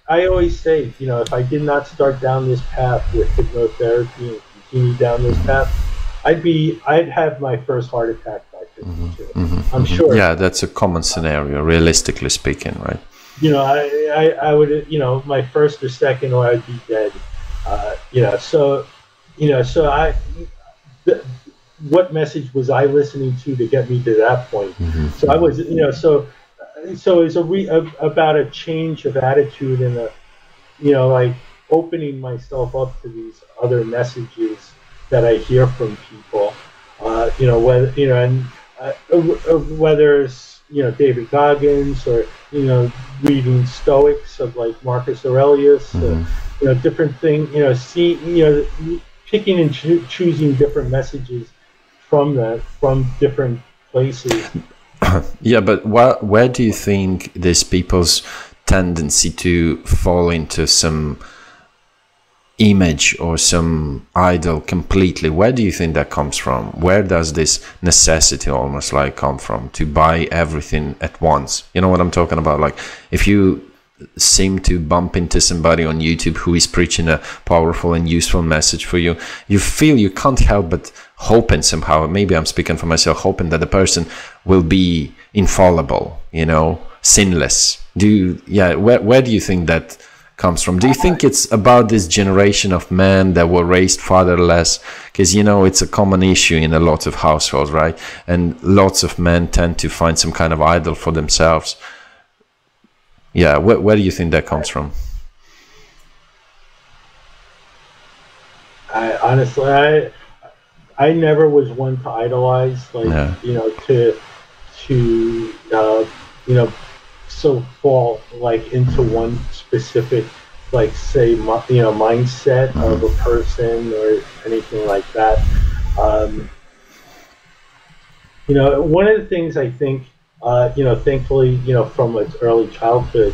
I always say, you know, if I did not start down this path with hypnotherapy and continue down this path, I'd have my first heart attack by 52. I'm sure. Yeah, that's a common scenario, realistically speaking, right? You know, I would, you know, my first or second, or I'd be dead. You know, so, you know, what message was I listening to get me to that point? So I was, you know, so it's about a change of attitude and you know, like opening myself up to these other messages that I hear from people. You know, whether, you know, and whether it's, you know, David Goggins, or, you know, reading Stoics of like Marcus Aurelius, you know, different things, you know, you know, picking and choosing different messages from different places. Yeah, but where do you think these people's tendency to fall into some image or some idol completely, where do you think that comes from? Where does this necessity almost like come from to buy everything at once? You know what I'm talking about? Like, if you seem to bump into somebody on YouTube who is preaching a powerful and useful message for you, you feel you can't help but hoping somehow, maybe I'm speaking for myself, hoping that the person will be infallible, you know, sinless. Where do you think that comes from? Do you think it's about this generation of men that were raised fatherless? Because, you know, it's a common issue in a lot of households, right? And lots of men tend to find some kind of idol for themselves. Yeah, where do you think that comes from? Honestly, I never was one to idolize, like, yeah, you know, to you know, so fall like into one specific, like, say, you know, mindset of a person or anything like that. You know, one of the things I think, you know, thankfully, you know, from its early childhood,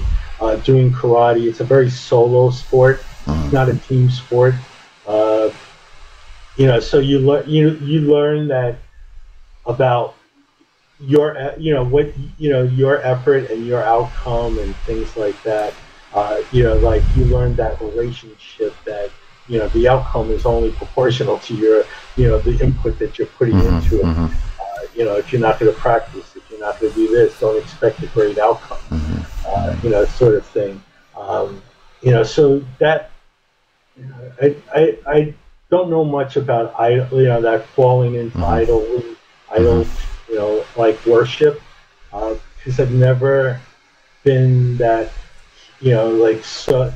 doing karate, it's a very solo sport. It's not a team sport. You know, so you learn that about your, you know, what, you know, your effort and your outcome and things like that. You know, like, you learn that relationship, that, you know, the outcome is only proportional to your, you know, the input that you're putting into it. You know, if you're not going to practice, if you're not going to do this, don't expect a great outcome. You know, sort of thing. You know, so that, you know, I don't know much about idol, you know, that falling into idol, you know, like worship, because I've never been that, you know, like, so,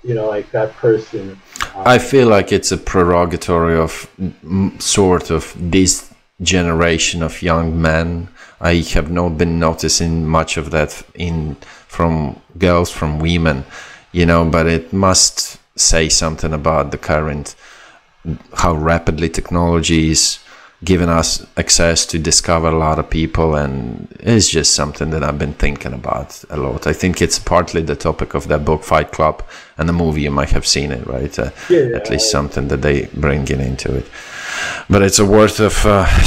you know, like that person. I feel like it's a prerogative of sort of this generation of young men. I have not been noticing much of that from girls, from women, you know, but it must say something about the current, how rapidly technology is giving us access to discover a lot of people, and it's just something that I've been thinking about a lot. I think it's partly the topic of that book, Fight Club, and the movie. You might have seen it, right? At least something that they bring into it. But it's a worth of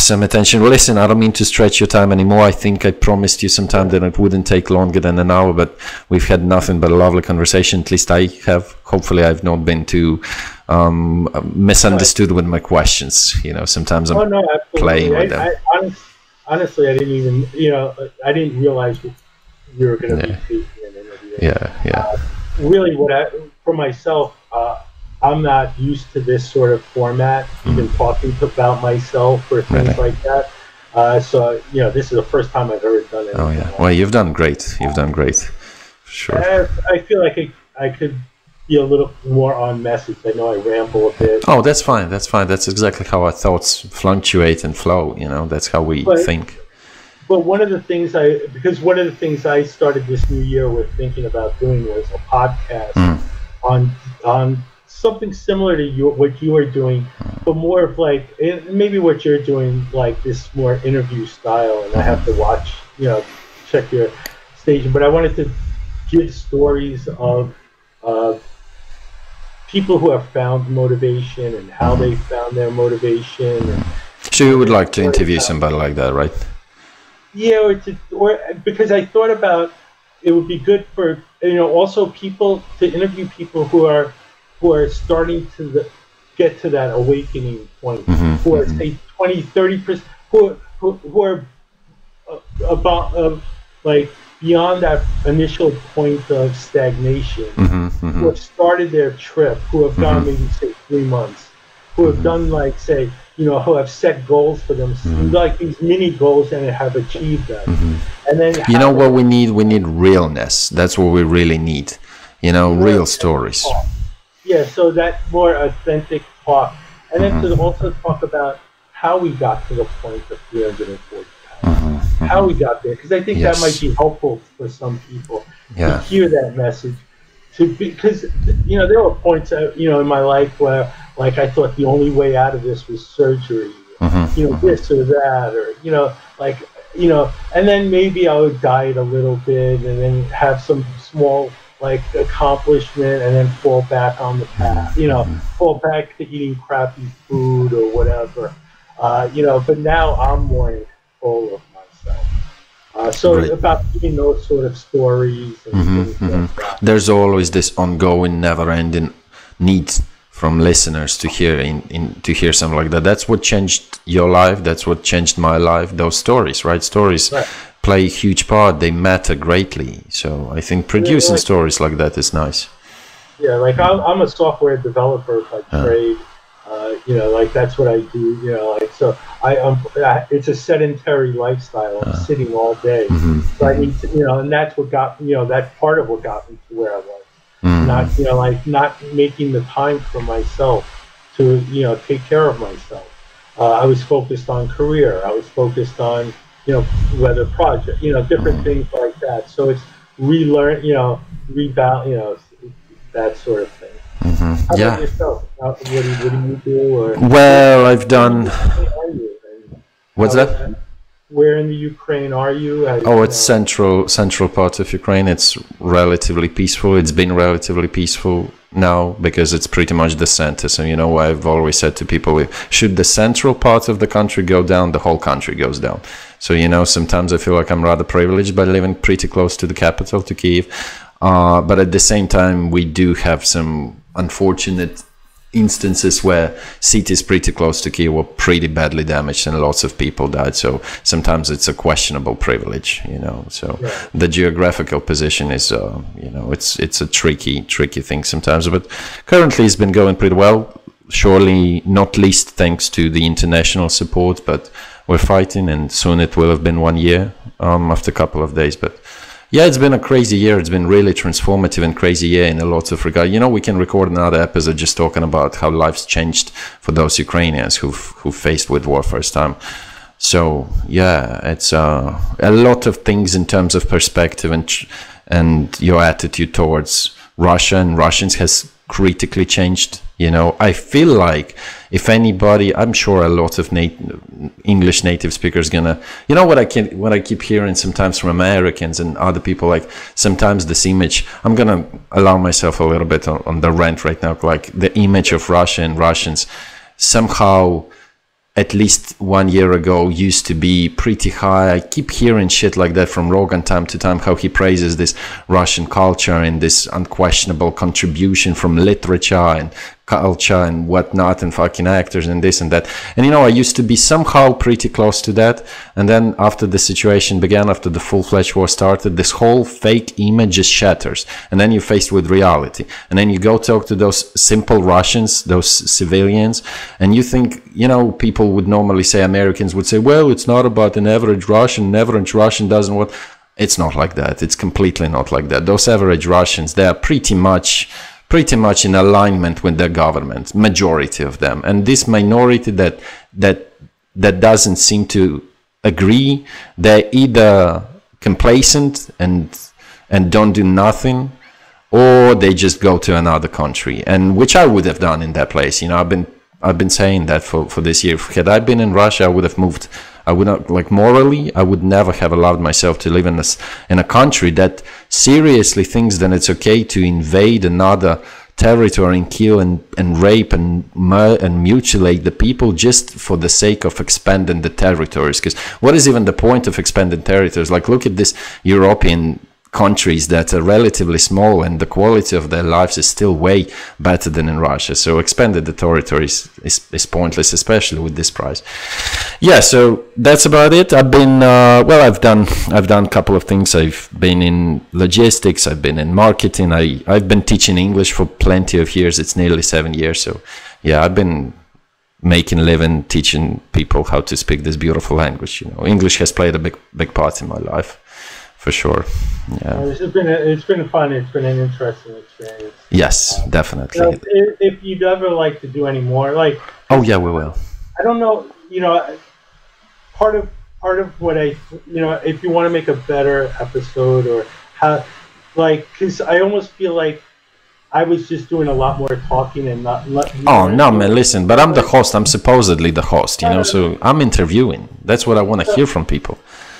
some attention. Well, listen, I don't mean to stretch your time anymore. I think I promised you some time that it wouldn't take longer than an hour, but we've had nothing but a lovely conversation. At least I have. Hopefully I've not been too misunderstood with my questions. You know, sometimes I'm playing with them. Honestly, I didn't even, you know, I didn't realize we were going to be taking an interview. Really, for myself, I'm not used to this sort of format, even talking about myself or things like that. So, you know, this is the first time I've ever done it. Oh, yeah. Well, you've done great. You've done great. Sure. I feel like I could be a little more on message. I know I ramble a bit. Oh, that's fine. That's fine. That's exactly how our thoughts fluctuate and flow. You know, that's how we think. But one of the things I started this new year with thinking about doing was a podcast on something similar to what you are doing, but more of like, maybe what you're doing, like this more interview style. And I have to watch, you know, check your station. But I wanted to give stories of people who have found motivation and how they found their motivation. And, so you would like to interview somebody like that, right? Yeah, or because I thought about it would be good for, also people to interview people who are starting to get to that awakening point, who are say 20, 30%, who are about like beyond that initial point of stagnation, who have started their trip, who have gone maybe say 3 months, who have done like say, who have set goals for them, like these mini goals, and have achieved them. And then what we need? We need realness. That's what we really need. Real stories. Yeah, so that more authentic talk, and then to also talk about how we got to the point of 340 pounds, how we got there, because I think that might be helpful for some people to hear that message. Because there were points in my life where like I thought the only way out of this was surgery, this or that, or and then maybe I would diet a little bit and then have some small like accomplishment and then fall back on the path, fall back to eating crappy food or whatever, but now I'm more in control of myself. So about giving those sort of stories and things like that. There's always this ongoing, never-ending need from listeners to hear to hear something like that. That's what changed your life. That's what changed my life. Those stories, right? Stories play a huge part. They matter greatly. So I think producing stories like that is nice. Yeah, like I'm a software developer by trade. Like that's what I do. So it's a sedentary lifestyle. I'm sitting all day. So I need to, and that's what got, that's part of what got me to where I was. Not, not making the time for myself to, take care of myself. I was focused on career. I was focused on, whether project, different things like that. So it's relearn, rebalance, that sort of thing. How about yourself? What do you do? Or well, I've done. What's that? Where in the Ukraine are you? It's central part of Ukraine. It's relatively peaceful. It's been relatively peaceful now because it's pretty much the center. So I've always said to people, should the central part of the country go down, the whole country goes down. So sometimes I feel like I'm rather privileged by living pretty close to the capital, to Kyiv. But at the same time, we do have some unfortunate instances where cities pretty close to Kyiv were pretty badly damaged and lots of people died. So sometimes it's a questionable privilege, So the geographical position is, it's a tricky thing sometimes. But currently it's been going pretty well. Surely not least thanks to the international support, but we're fighting, and soon it will have been 1 year after a couple of days. But yeah, it's been a crazy year. It's been really transformative and crazy year in a lot of regard. We can record another episode just talking about how life's changed for those Ukrainians who faced with war first time. So yeah, it's a lot of things in terms of perspective and your attitude towards Russia and Russians has critically changed. I feel like if anybody, I'm sure a lot of English native speakers gonna, what I keep hearing sometimes from Americans and other people, like sometimes this image, I'm gonna allow myself a little bit on the rant right now, like the image of Russia and Russians somehow, at least 1 year ago, used to be pretty high. I keep hearing shit like that from Rogan time to time, how he praises this Russian culture and this unquestionable contribution from literature and culture and whatnot and fucking actors and this and that. And I used to be somehow pretty close to that. And then after the situation began, after the full-fledged war started, this whole fake image just shatters. And then you're faced with reality. And then you go talk to those simple Russians, those civilians, and you think, people would normally say, Americans would say, well, it's not about an average Russian. An average Russian doesn't want. It's not like that. It's completely not like that. Those average Russians, they are pretty much in alignment with their government, majority of them. And this minority that doesn't seem to agree, they're either complacent and don't do nothing, or they just go to another country, and which I would have done in that place. I've been saying that for this year. Had I been in Russia, I would have moved. I would not, like, morally, I would never have allowed myself to live in a country that seriously thinks that it's okay to invade another territory and kill and rape and mutilate the people just for the sake of expanding the territories. Because what is even the point of expanding territories? Like, look at this European countries that are relatively small and the quality of their lives is still way better than in Russia. So expanded the territories is pointless, especially with this price. Yeah, so that's about it. I've been I've done a couple of things. I've been in logistics, I've been in marketing, I've been teaching English for plenty of years. It's nearly 7 years. So yeah, I've been making a living teaching people how to speak this beautiful language. You know, English has played a big part in my life. For sure, yeah. It's been fun. It's been an interesting experience. Yes, definitely. You know, if you'd ever like to do any more, like, oh yeah, we will. I don't know. You know, part of what I, you know, if you want to make a better episode or how, like, because I almost feel like I was just doing a lot more talking and not. Oh no, man! Listen, but I'm the host. I'm supposedly the host. You know, so I'm interviewing. That's what I want to hear from people.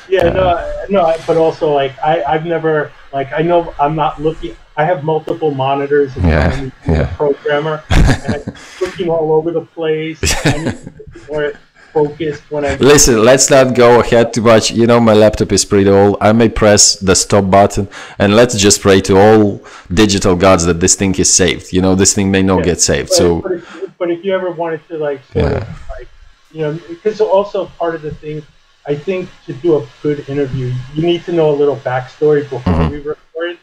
Yeah, no, but also, like, I've never, like, I know I'm not looking, I have multiple monitors and I'm a programmer, and I'm looking all over the place. I need to be more focused when I... Listen, let's not go ahead too much. You know, my laptop is pretty old. I may press the stop button, and let's just pray to all digital gods that this thing is saved. You know, this thing may not get saved, But if you ever wanted to, like, sort of, like, you know, because also part of the thing, I think to do a good interview, you need to know a little backstory before we record.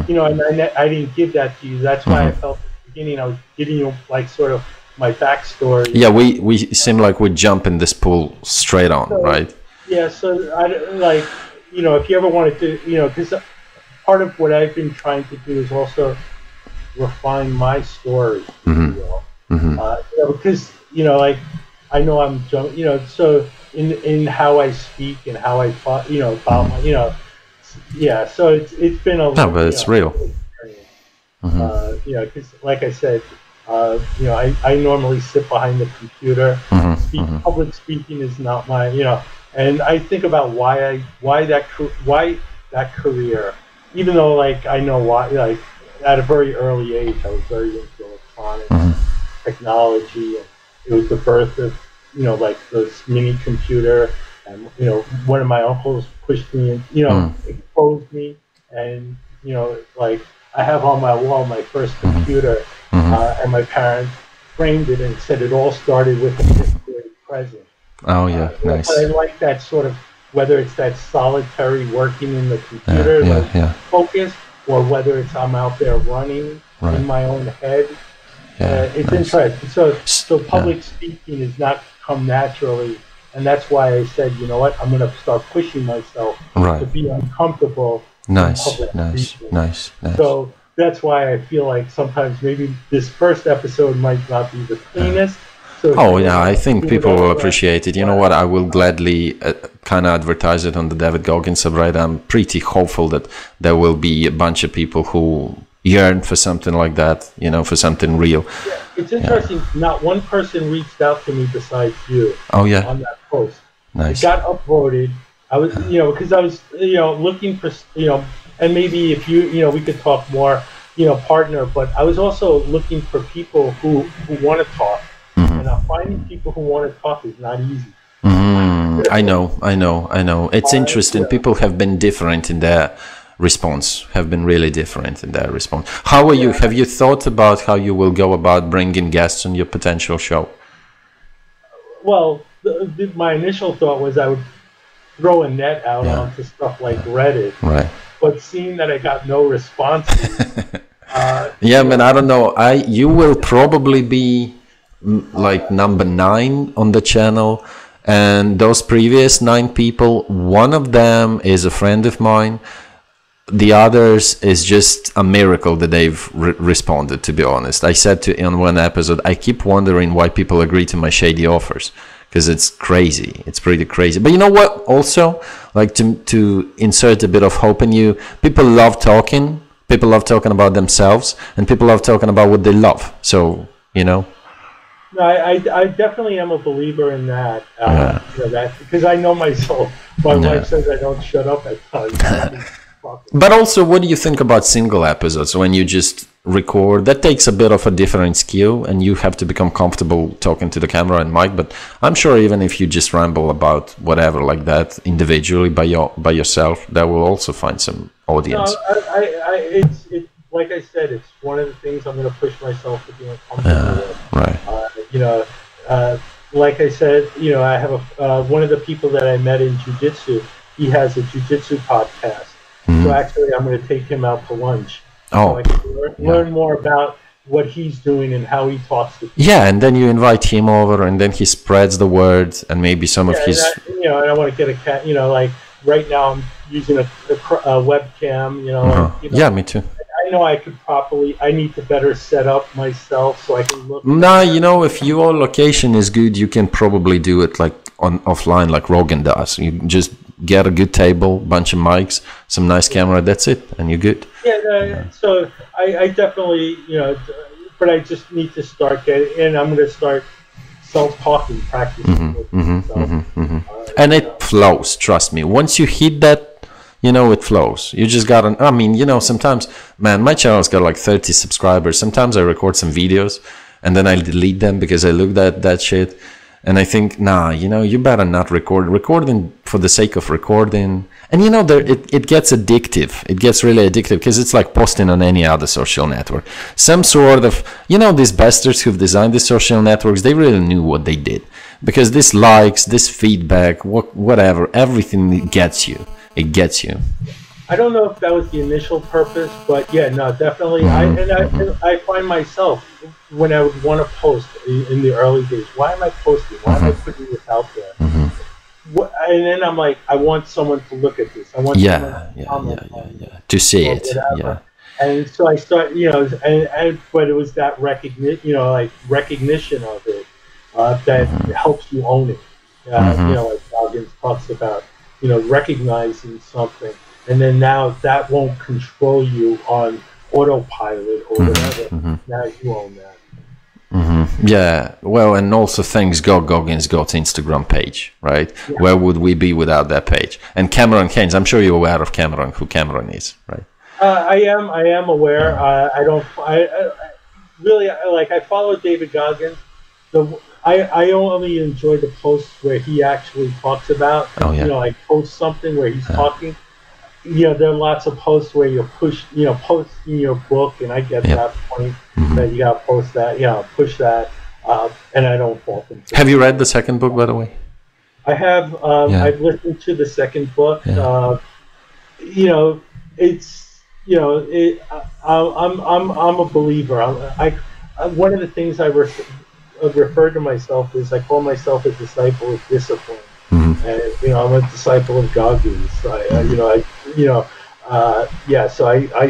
You know, and I didn't give that to you. That's why I felt at the beginning I was giving you, like, sort of my backstory. Yeah, we seem like we jump in this pool straight on, right? Yeah, so I like, you know, if you ever wanted to, you know, because part of what I've been trying to do is also refine my story, you know, because, you know, like, I know I'm, you know, so. In how I speak and how I thought, you know, about my, you know, yeah. So it's been a no, but it's real. You know, because like I said, you know, I normally sit behind the computer. Public speaking is not my, you know, and I think about why that career, even though, like, I know why, like, at a very early age I was very into electronics, technology, and it was the birth of, you know, like, this mini computer, and, you know, one of my uncles pushed me and, you know, exposed me, and, you know, like, I have on my wall my first computer, and my parents framed it and said it all started with a 5th grade present. Oh yeah, nice. But I like that sort of, whether it's that solitary working in the computer, focus, or whether it's I'm out there running in my own head. It's interesting. So public speaking is not come naturally, and that's why I said, you know what, I'm going to start pushing myself to be uncomfortable. Nice. So that's why I feel like sometimes maybe this first episode might not be the cleanest. So I think people will appreciate it. You know what? I will gladly kind of advertise it on the David Goggins subreddit. I'm pretty hopeful that there will be a bunch of people who yearn for something like that, you know, for something real. Yeah, it's interesting. Not one person reached out to me besides you. Oh yeah. On that post. Nice. It got upvoted. I was, you know, because I was, you know, looking for, you know, and maybe if you know, we could talk more, you know, partner. But I was also looking for people who want to talk, and finding people who want to talk is not easy. I know. It's interesting. People have been different in their response, have been really different in their response. How are you? Have you thought about how you will go about bringing guests on your potential show? Well, my initial thought was I would throw a net out onto stuff like Reddit. Right. But seeing that I got no responses, man, I don't know. You will probably be like number 9 on the channel, and those previous 9 people, one of them is a friend of mine. The others is just a miracle that they've responded, to be honest. I said in one episode, I keep wondering why people agree to my shady offers, because it's crazy. It's pretty crazy. But you know what? Also, like, to insert a bit of hope in you, people love talking. People love talking about themselves, and people love talking about what they love. So, you know. No, I definitely am a believer in that. You know, that, because I know myself. My wife says I don't shut up at times. But also, what do you think about single episodes when you just record. That takes a bit of a different skill, and you have to become comfortable talking to the camera and mic. But I'm sure even if you just ramble about whatever like that individually by yourself, that will also find some audience. No, it's like I said, it's one of the things I'm going to push myself to be uncomfortable with. Right. Like I said, I have one of the people that I met in jiu-jitsu. He has a jiu-jitsu podcast. So actually, I'm going to take him out to lunch. So I can learn more about what he's doing and how he talks to people. Yeah, and then you invite him over, and then he spreads the word, and maybe some of his. And I want to get a cat. Like right now, I'm using a webcam. Yeah, me too. I know I could I need to better set up myself so I can look. No, if your location is good, you can probably do it like offline, like Rogan does. You just get a good table, bunch of mics, some nice camera. That's it, and you're good. Yeah. So I definitely, but I just need to start and I'm going to start self-talking, practicing. And it flows. Trust me. Once you hit that. It flows. You just gotta, sometimes, man, my channel's got like 30 subscribers. Sometimes I record some videos and then I delete them because I looked at that shit and I think, you better not recording for the sake of recording. And it gets addictive. It gets really addictive because it's like posting on any other social network. Some sort of, these bastards who've designed these social networks, they really knew what they did because this likes, this feedback, whatever, everything gets you. It gets you. I don't know if that was the initial purpose, but yeah, no, definitely. I find myself when I would want to post in the early days, why am I posting? Why am I putting this out there? And then I'm like, I want someone to look at this. I want someone to see it. And so I start, but it was that recognition of it that helps you own it. Like Goggins talks about. Recognizing something, and then now that won't control you on autopilot or whatever. Now you own that. Yeah, well, and also thanks God Goggins got Instagram page, right? Yeah. Where would we be without that page? And Cameron Haynes, I'm sure you're aware of Cameron, who Cameron is, right? I am aware. I really I follow David Goggins. I only enjoy the posts where he actually talks about, I post something where he's talking. There are lots of posts where you post in your book, and I get that point that you got to post that, push that, and I don't fault him. Have you read the second book, by the way? I have. I've listened to the second book. It's I'm a believer. One of the things I refer to myself is I call myself a disciple of discipline, and I'm a disciple of Goggins. So I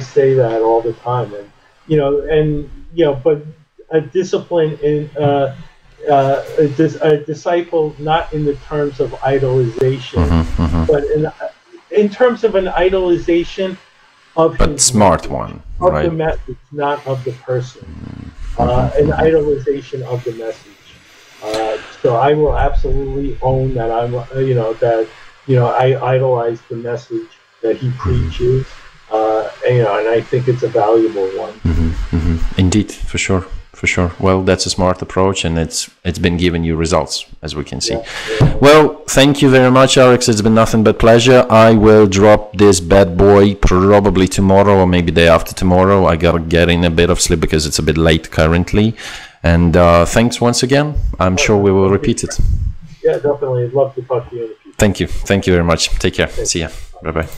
say that all the time, and but a discipline in a disciple not in the terms of idolization, but in terms of an idolization of smart one, of right? The message, not of the person. An idolization of the message. So I will absolutely own that I idolize the message that he preaches, and I think it's a valuable one. Indeed, for sure. Well, that's a smart approach, and it's been giving you results, as we can see. Well, thank you very much, Alex. It's been nothing but pleasure. I will drop this bad boy probably tomorrow or maybe day after tomorrow. I gotta get in a bit of sleep because it's a bit late currently. And thanks once again. I'm sure we will repeat it. Yeah, definitely. I'd love to talk to you in the future. Thank you very much. Take care. See ya. Bye-bye.